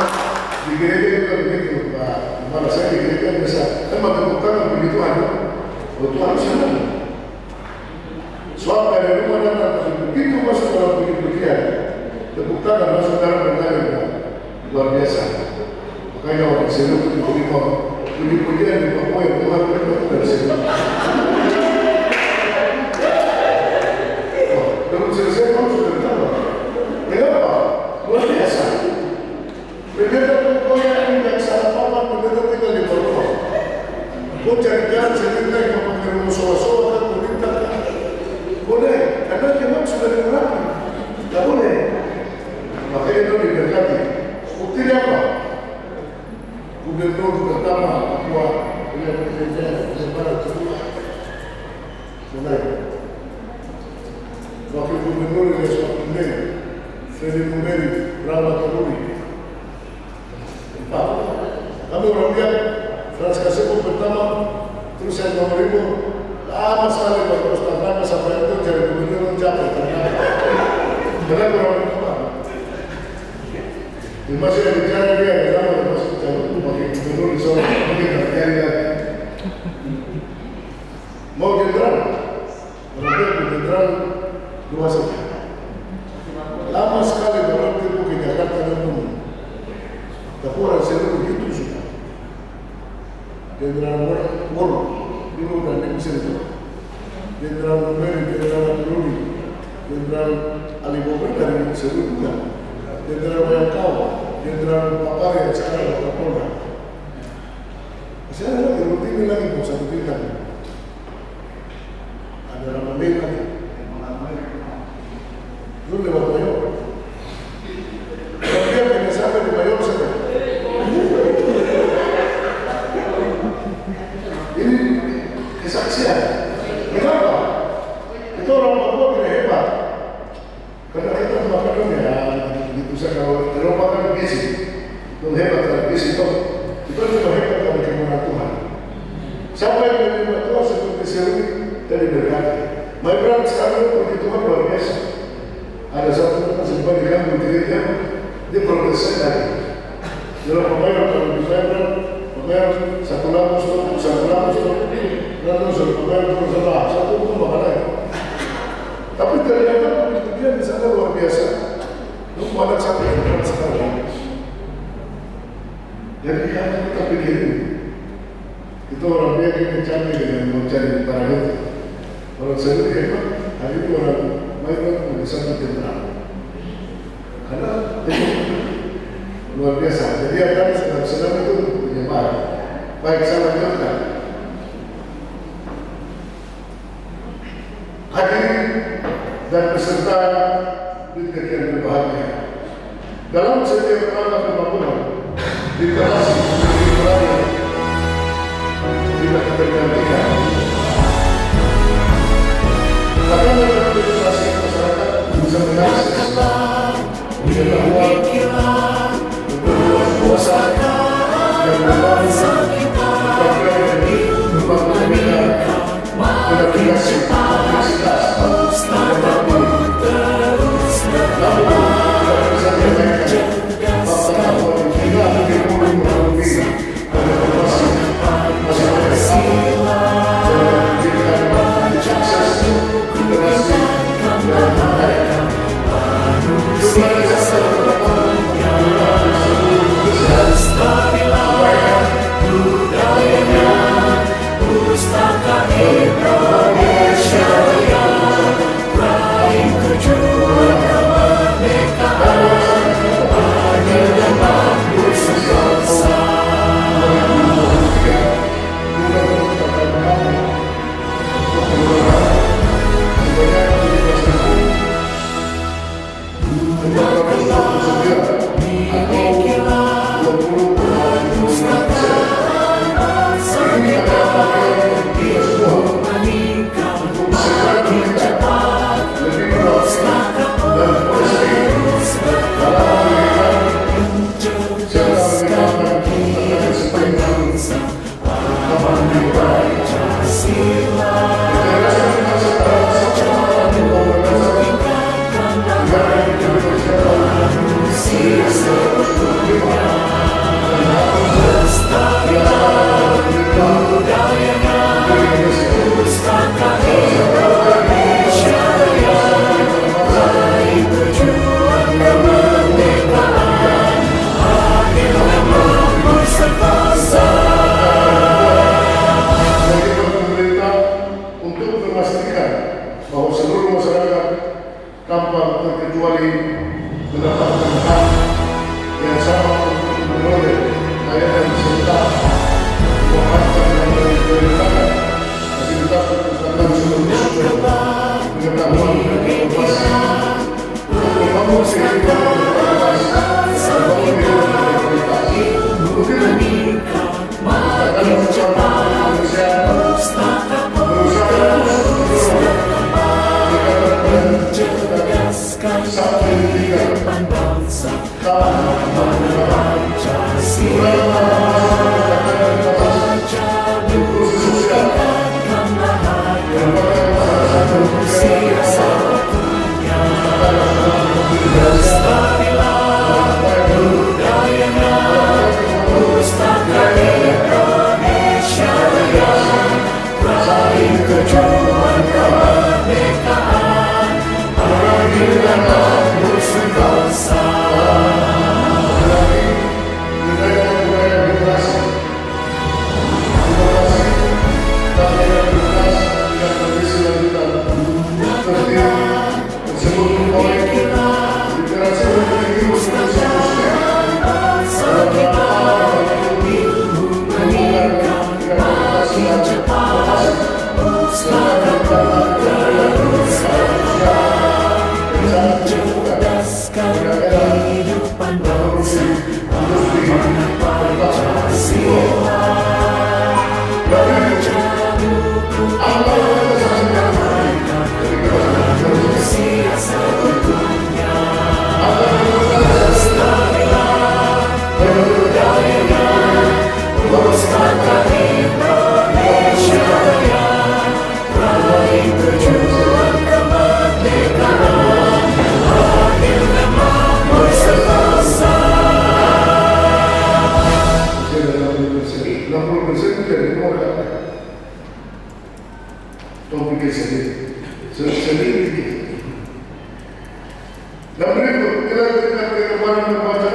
di gereja juga begitu, Pak. Malah saya di gereja biasa, memang kebutuhan begitu ada, kebutuhan senang. Soal dari rumah datang, begitu masuk dalam begini-beginian, kebutuhan masuk dalam bentuk luar biasa. Makanya orang sini itu diterima puji-pujian di Papua yang Tuhan berikan dari sini. Belum selesai kamu sudah tahu. Kenapa? Luar biasa. Pendeta pokoknya yang salah papan, pendeta tinggal di Papua. Kau cari jalan sendiri yang memakai rumah soal-soal dan pemerintah. Boleh, karena memang sudah dimulai. Tidak boleh. Makanya itu diberkati. Buktinya apa? Gubernur pertama Papua yang bekerja di Barat kedua. Mulai. Wakil Gubernur yang Swapundeng, Freddy Munderi, Rama Taruri. Kami orang lihat Frans Kasebo pertama, terus yang nomor 5, lama sekali Pak Ustaz Rama sampai itu jadi Gubernur mencapai. Karena orang pertama. Masih ada bicara dia, kita masuk calon pakai gubernur di sana, mungkin terjadi lagi. Mau jenderal, orang jenderal 2 saja. Lama sekali baru tipu ke Jakarta dan Bandung. Tapi orang sini begitu sudah. Jenderal Mor, dulu dan Mesir itu, Jenderal Numeri, Jenderal Abduruni, Jenderal Ali Bober dari Mesir juga, Jenderal Bayangkau, Jenderal Papari yang sekarang Kapolda. Masih ada lagi, rutin lagi pun satu bintang. Ada Ramadan lagi. Lu lewat Mayor. Kalau dia kena sampai di Mayor saja. Ini kesaksian. Kenapa? Itu orang Papua tidak hebat. Karena kita memakan ya, begitu saya kalau Eropa kan besi, itu hebat kan besi itu. Itu cuma hebat kalau kemuliaan Tuhan. Siapa yang menerima Tuhan seperti Seri tadi berkata, my brother sekarang puji Tuhan luar biasa. Ada satu orang sempat diganggu diri dia progresnya lagi. Dalam pemain kalau pemain satu lalu lalu sudah pemain terus satu itu bakalan. Tapi ternyata dia di sana luar biasa. Lu ada satu yang berat sekali. Jadi kita pikirin itu orang dia kencang dengan mencari barang itu. Orang sendiri hebat, hari itu orang main bisa menjenderang. Karena itu luar biasa. Jadi akan sedang itu menyebar. Baik, saya lanjutkan. Hadirin dan peserta didik yang berbahagia. Dalam setiap rangka pembangunan, literasi tidak tergantikan. Karena dalam literasi masyarakat bisa mengakses pengetahuan, berkuasa, dan berbagai bidang aplikasi kompleksitas namun tidak bisa dimainkan fakta bahwa tidak bergabung melalui informasi masing-masing dalam memberikan akses literasi dan budaya. Jumlah desa terdapat jumlah budayanya pustaka Indonesia yang raih tujuan kemerdekaan adil dan makmur sebangsa. Budayanya pustaka Indonesia 60% jadi orang topik sendiri. Dan berikut kita tingkat kemarin membaca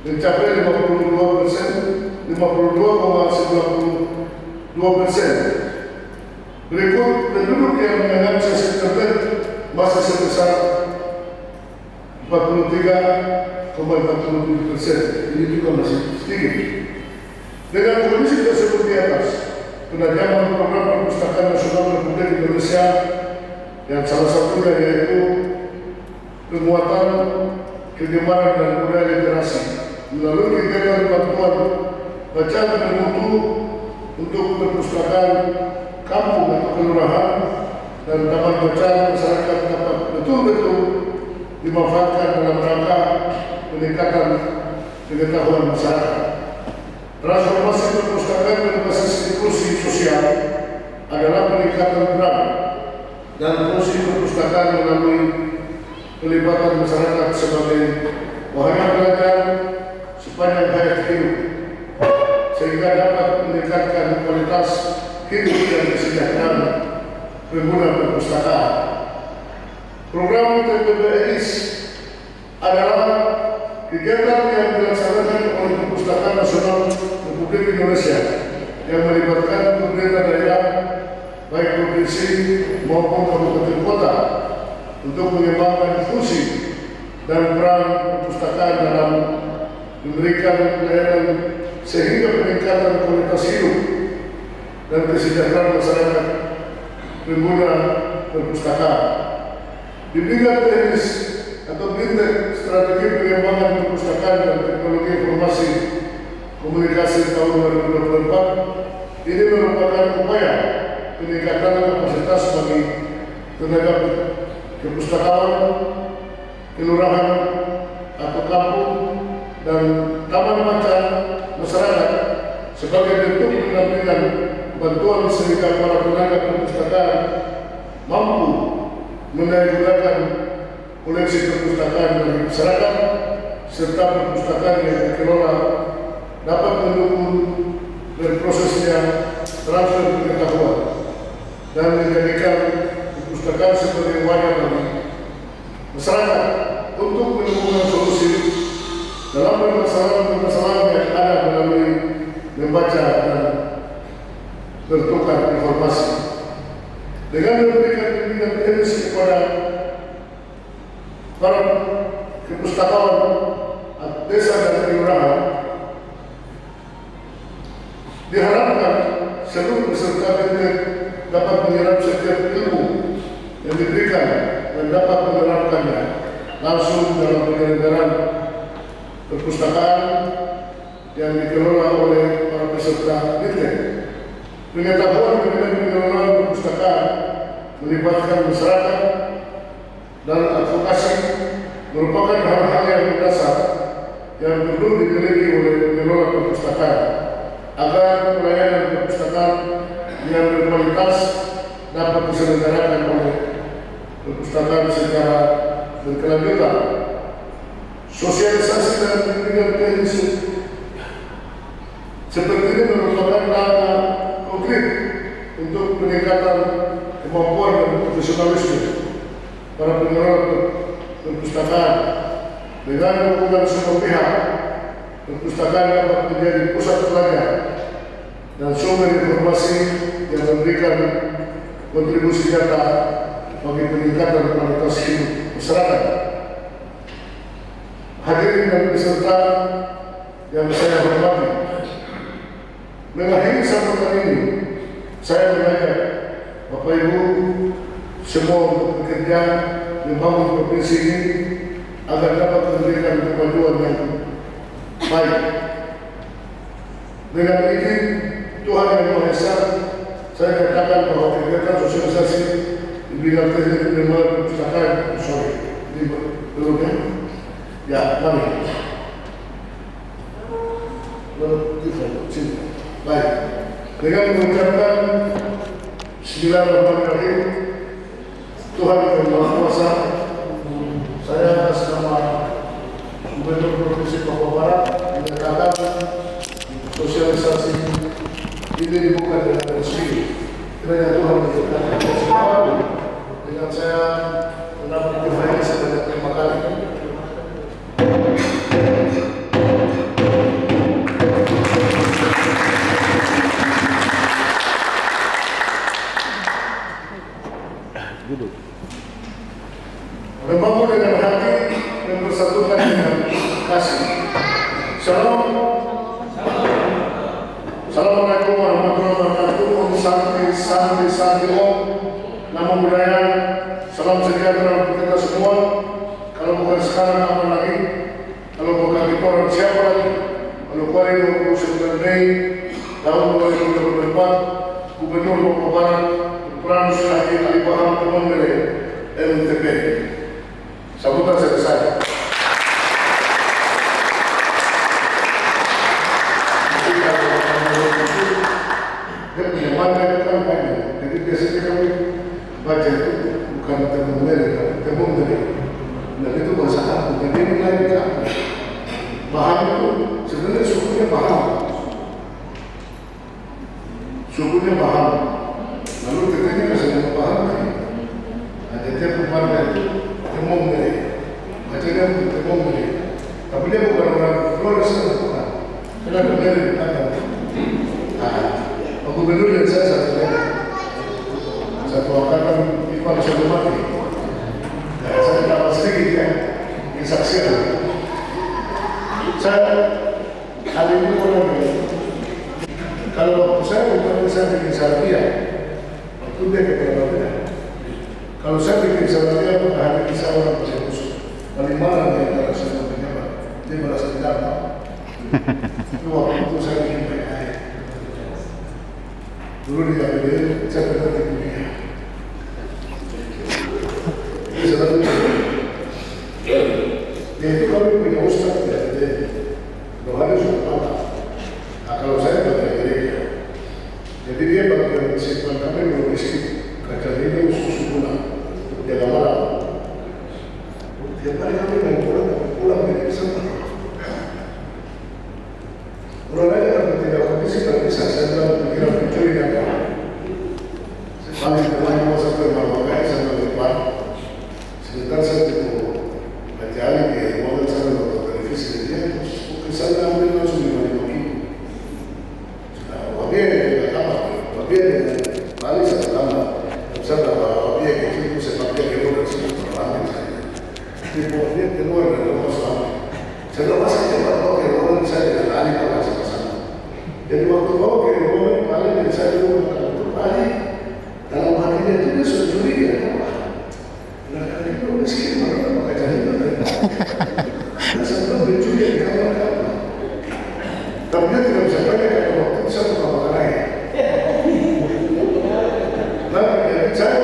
mencapai 52%, 52,92%. Berikut penduduk yang mengakses internet masih sebesar 43,47%. Ini juga masih sedikit. Dengan kondisi tersebut di atas, penajaman program perpustakaan nasional Republik Indonesia yang salah satunya yaitu penguatan kegemaran dan budaya literasi melalui kegiatan bantuan bacaan bermutu untuk perpustakaan kampung atau kelurahan dan taman bacaan masyarakat dapat betul-betul dimanfaatkan dalam rangka peningkatan pengetahuan masyarakat. Transformasi perpustakaan berbasis inklusi sosial adalah peningkatan peran dan fungsi perpustakaan melalui pelibatan masyarakat sebagai wahana belajar sepanjang hayat hidup, sehingga dapat meningkatkan kualitas hidup dan kesejahteraan pengguna perpustakaan. Program TPBIS adalah kegiatan yang dilaksanakan oleh Perpustakaan Nasional Republik Indonesia yang melibatkan pemerintah daerah, baik provinsi maupun kabupaten kota, untuk mengembangkan fungsi dan peran perpustakaan dalam memberikan pelayanan sehingga peningkatan kualitas hidup dan kesejahteraan masyarakat pengguna perpustakaan. Bimbingan teknis atau BINTEK Strategi Pengembangan Perpustakaan dan Teknologi Informasi Komunikasi tahun 2024 ini merupakan upaya peningkatan kapasitas bagi tenaga perpustakaan, kelurahan atau kampung dan taman bacaan masyarakat sebagai bentuk pendampingan bantuan sehingga para tenaga perpustakaan mampu mendaya-gunakan koleksi perpustakaan dari masyarakat serta perpustakaan yang dikelola dapat mendukung berprosesnya transfer pengetahuan dan menjadikan perpustakaan sebagai wadah bagi masyarakat untuk menemukan solusi dalam permasalahan yang ada melalui membaca dan bertukar informasi. Dengan memberikan bimbingan teknis kepada para perpustakawan desa dan kelurahan, diharapkan seluruh peserta BINTEK dapat menyerap setiap ilmu yang diberikan dan dapat menerapkannya langsung dalam penyelenggaraan perpustakaan yang dikelola oleh para peserta BINTEK. Pengetahuan mengenai pengelolaan perpustakaan melibatkan masyarakat dan advokasi merupakan hal-hal yang mendasar yang perlu dimiliki oleh pengelola perpustakaan agar pelayanan perpustakaan yang berkualitas dapat diselenggarakan oleh perpustakaan secara berkelanjutan. Sosialisasi dan bimbingan teknis seperti ini merupakan langkah konkret untuk peningkatan kemampuan dan profesionalisme para pengelola perpustakaan. Dengan dukungan semua pihak, perpustakaan dapat menjadi pusat belajar dan sumber informasi yang memberikan kontribusi nyata bagi peningkatan kualitas hidup masyarakat. Hadirin dan peserta yang saya hormati, mengakhiri sambutan ini, saya mengajak Bapak Ibu semua untuk bekerja membangun provinsi ini agar dapat memberikan kemajuan yang baik. Dengan izin Tuhan Yang Maha Esa, saya katakan bahwa kegiatan sosialisasi di bidang teknik pengembangan perpustakaan, belum ya, mari. Baik, dengan mengucapkan Bismillahirrahmanirrahim, Tuhan Yang Maha Kuasa, saya atas nama Gubernur Provinsi Papua Barat menyatakan sosialisasi ini dibuka dengan resmi. Kiranya Tuhan memberkati kita semua. Dengan saya mendapat difaili sebanyak 5 kali. Membangun dengan hati dan bersatukan dengan kasih. Shalom. Assalamualaikum warahmatullahi wabarakatuh. Om Santi Santi Santi Om. Namo Buddhaya. Salam sejahtera untuk kita semua. Kalau bukan sekarang apa lagi? Kalau bukan kita orang siapa lagi? Kalau kemarin 29 Mei tahun 2024, Gubernur Papua Barat Pranus Lagi Ali Paham Teman Mere MTP. Sambutan selesai. Dia punya mana kan banyak. Jadi biasanya kami baca itu bukan temu mere, tapi temu mere. Dan itu bahasa aku. Jadi ini lain kan. Paham itu sebenarnya sukunya paham. Sukunya paham. Lalu katanya kesana paham kan. Ada tiap keluarga itu temu mere. Bacanya temu mere. Tapi dia bukan orang Flores bukan. Kenapa mere ada? Gubernur dan saya satu lagi, satu angkatan Iqbal Sodomati. Saya dapat sedikit ya, kesaksian. Saya hari ini orang bilang, kalau waktu saya bikin Salafia, waktu dia kepala beda. Kalau saya bikin Salafia, hari ini saya orang pasal musuh. Paling malam dia antara saya dan pejabat, dia merasa tidak tahu. Waktu itu saya bikin baik-baik. Dulu di APD, saya pernah di dunia. Ini selalu dia itu kami punya ustaz di APD. Kalau ada sudah lama. Nah, kalau saya bagian gereja. Jadi dia bagian simpan kami logistik kaca ini susu gula untuk jaga malam. Tiap hari kami mau pulang dari sana. Orang lain yang tidak kondisi tak bisa saya dalam pikiran mencuri dan paling terlalu masa terbaik saya depan. Sebentar saya temu Bajali di model saya nonton televisi dia terus mungkin saya ambil langsung di Bali. Wabia dengan apa? Wabia dengan Bali saya lama. Saya wabia kecil itu saya pakai keluar dari sini terlambat saya. Di wabia keluar dari rumah suami. Saya tak masih cepat pakai keluar saya dengan Bali pada sana. Jadi waktu bawa ke rumah Bali dan saya dulu untuk Bali dalam hatinya itu dia sudah curiga. Nah kali itu miskin mana pakai cari itu. Nah saya mencuri di kamar-kamar. Tapi dia tidak bisa pakai karena waktu itu saya tukang makan air. Nah jadi saya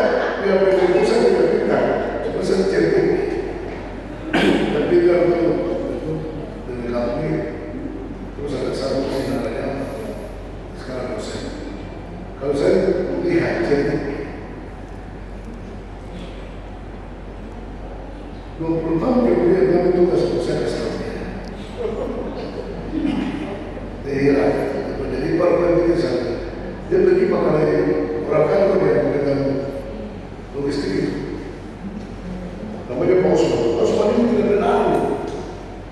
yang begitu saya tidak pintar. Cuma saya cerita. Tapi dia itu dari kami terus ada satu sinarnya. Kalau saya lihat jadi 20 tahun kemudian kami tugas saya keselamatan. Dia jadi partai ini saya. Dia pergi pakai orang kantor yang dengan logistik itu. Namanya Pak Osman. Osman itu tidak benar.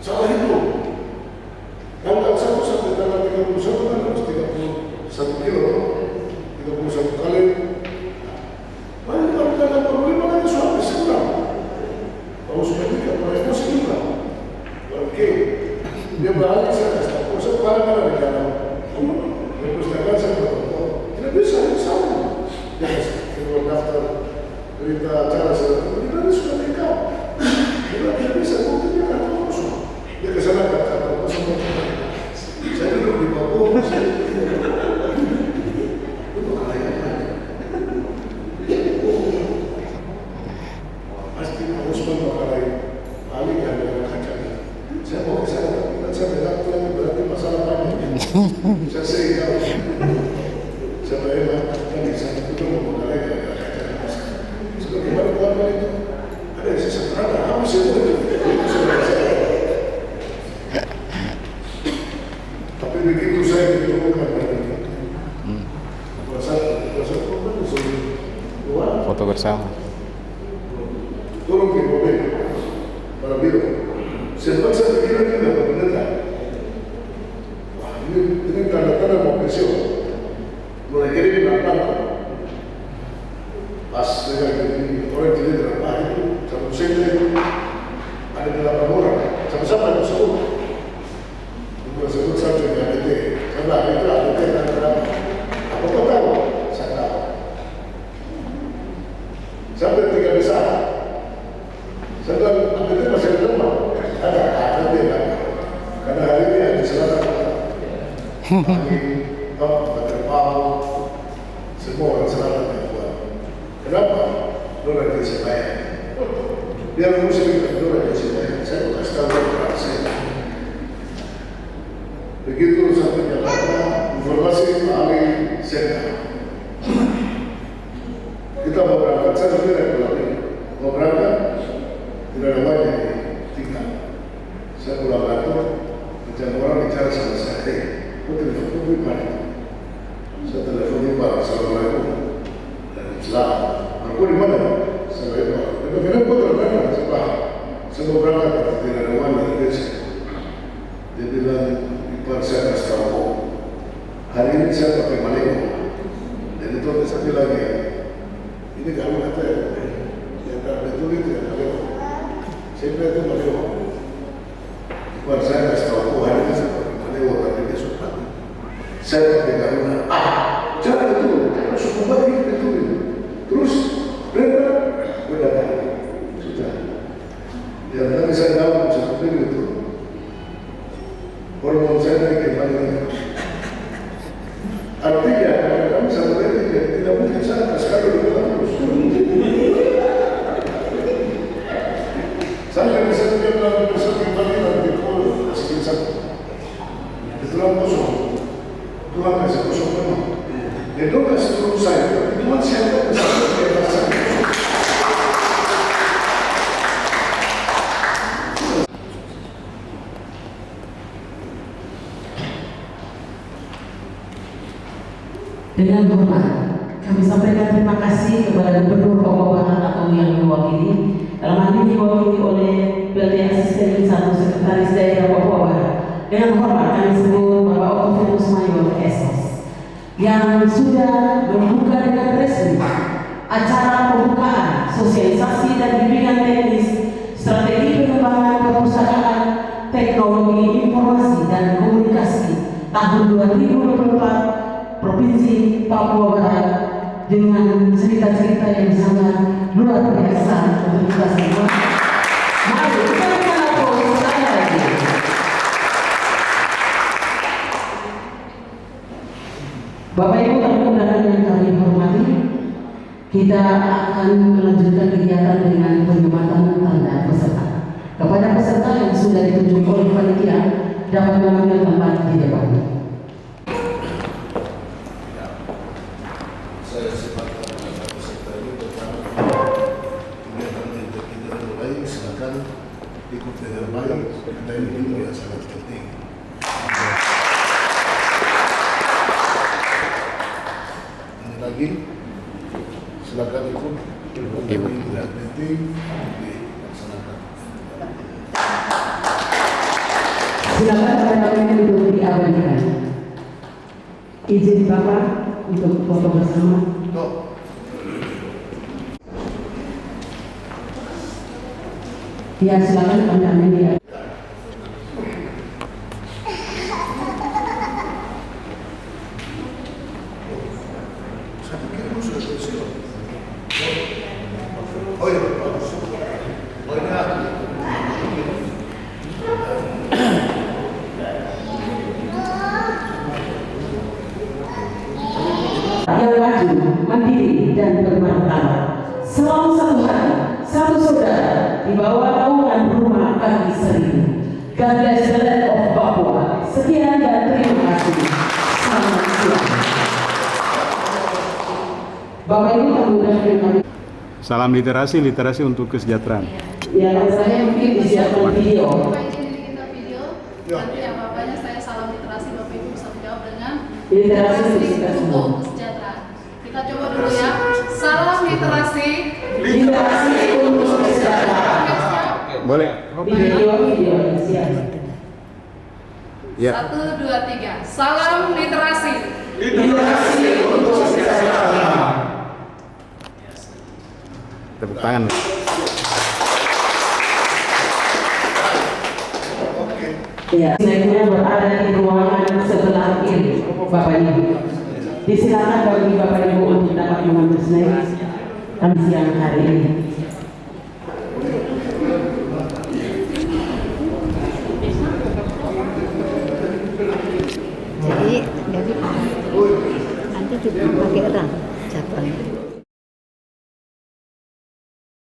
Salah itu. Angkat 1 sampai tanggal 31 kan harus 31 kilo. 31 kali. Banyak kalau kita problema lagi suami sekurang. Kalau sudah tidak boleh emosi juga. Oke. Dia beralih saya kasih tahu. Saya parah di dalam. Perpustakaan saya berkata, tidak bisa ini sama. Ya, kita daftar berita acara saya. Kita sudah nikah. Kita tidak bisa buktinya kan terus. Dia kesana kata semua. Saya duduk di Papua. Pasti Osman Makarai Bali yang kacanya. Saya mau ke sana, tapi saya bilang itu berarti masalah banyak. Saya sehingga saya bayar kan di sana itu mau Makarai yang kacanya. Sebab kemarin itu ada sisa terang habis itu. Tapi begitu saya ditemukan dari itu, foto bersama. Turun ke mobil, para biro. Sempat saya pikir ini dapat mendekat. Wah, ini tanda-tanda mau pensiun. Mulai kirim belakang. Pas dengan ini orang tidak terapa itu satu sen ada 8 orang. Sama-sama ada 10. Itu sebut satu yang ada. Karena itu ada berapa? Apa kau tahu? Saya tahu. Sampai 3 besar. Sedang itu masih lemah. Ada dia kan. Karena hari ini ada selatan. Pagi, terpau, semua orang selatan yang buat. Kenapa? Dolar di Sebaya. Dia muslim kan dolar di Sebaya. Saya bukan tahu berapa saya. Begitu sampai Jakarta, informasi ahli senter. Kita mau berangkat, saya sendiri mau berangkat. Tidak ada banyak tinggal. Saya pulang kantor, macam orang bicara sama saya, kau telepon pun panik. Saya telepon di Pak, Assalamualaikum. Dan Islam. Aku di mana? Saya bilang, kenapa kau terdengar? Saya mau berangkat, tidak ada mana dari desa. Dia bilang, Pak saya kasih tahu. Hari ini saya pakai Maleo. Dan itu saya bilang ya, ini kalau kata ya kalau betul itu ya Maleo. Saya bilang itu Maleo. Pak saya kasih tahu hari ini saya pakai Maleo tapi dia suka. Saya pakai Garuna. Jangan itu, suka banget itu. Terus berapa? Berapa? Sudah. Ya nanti saya tahu seperti itu. Hormon saya naik ke mana? Artinya kalau kami satu lagi tidak mungkin saya sekali terus. Saya bisa bilang besar kembali nanti kalau sekian satu. Itulah kosong. Tuhan kasih kosong penuh. Itu kasih terus saya. Tuhan siapa besar yang rasa kosong. Dengan hormat, kami sampaikan terima kasih kepada Gubernur Papua Barat atau yang diwakili, dalam hal ini diwakili oleh PLT Asisten 1 Sekretaris Daerah Papua Barat. Dengan hormat kami sebut Bapak Octavianus Mayor SS yang sudah membuka dengan resmi acara pembukaan sosialisasi dan bimbingan teknis strategi pengembangan perpustakaan teknologi informasi dan komunikasi tahun 2024 Provinsi Papua Barat dengan cerita-cerita yang sangat luar biasa untuk kita semua. Mari kita berikan aplaus sekali lagi. Bapak Ibu tamu undangan yang kami hormati, kita akan melanjutkan kegiatan dengan penyematan tanda peserta. Kepada peserta yang sudah ditunjuk oleh panitia dapat mengambil tempat di depan. Saya sifatkan peserta ini pertama kegiatan kita mulai silakan ikut dengan baik karena ini yang sangat penting. Ini lagi silakan ikut yang penting dilaksanakan. Silakan rekan-rekan duduk diabadikan. Izin Bapak untuk foto bersama. Ya, silakan Anda media. Saya pikir itu sudah selesai. Oh iya, bagus. Oh ini aku. Yang maju, mandiri dan bermartabat. Selama satu hari, satu saudara di bawah naungan rumah kaki seribu. God bless the land of Papua. Sekian dan terima kasih. Selamat siang. Bapak Ibu tamu undangan yang kami. Salam literasi untuk kesejahteraan. Ya, saya mungkin disiapkan video. Bapak izin kita video. Nanti yang bapaknya saya salam literasi, Bapak Ibu bisa menjawab dengan Literasi untuk kita semua. untuk kesejahteraan. Kita coba dulu ya. Salam literasi. literasi. Literasi untuk kesejahteraan. Boleh. Video siap. Ya. 1, 2, 3. Salam literasi. Literasi untuk kesejahteraan. Tepuk tangan. Ya, selanjutnya berada di ruangan sebelah kiri, Bapak Ibu. Disilakan bagi Bapak Ibu untuk dapat mengambil snack kami siang hari ini.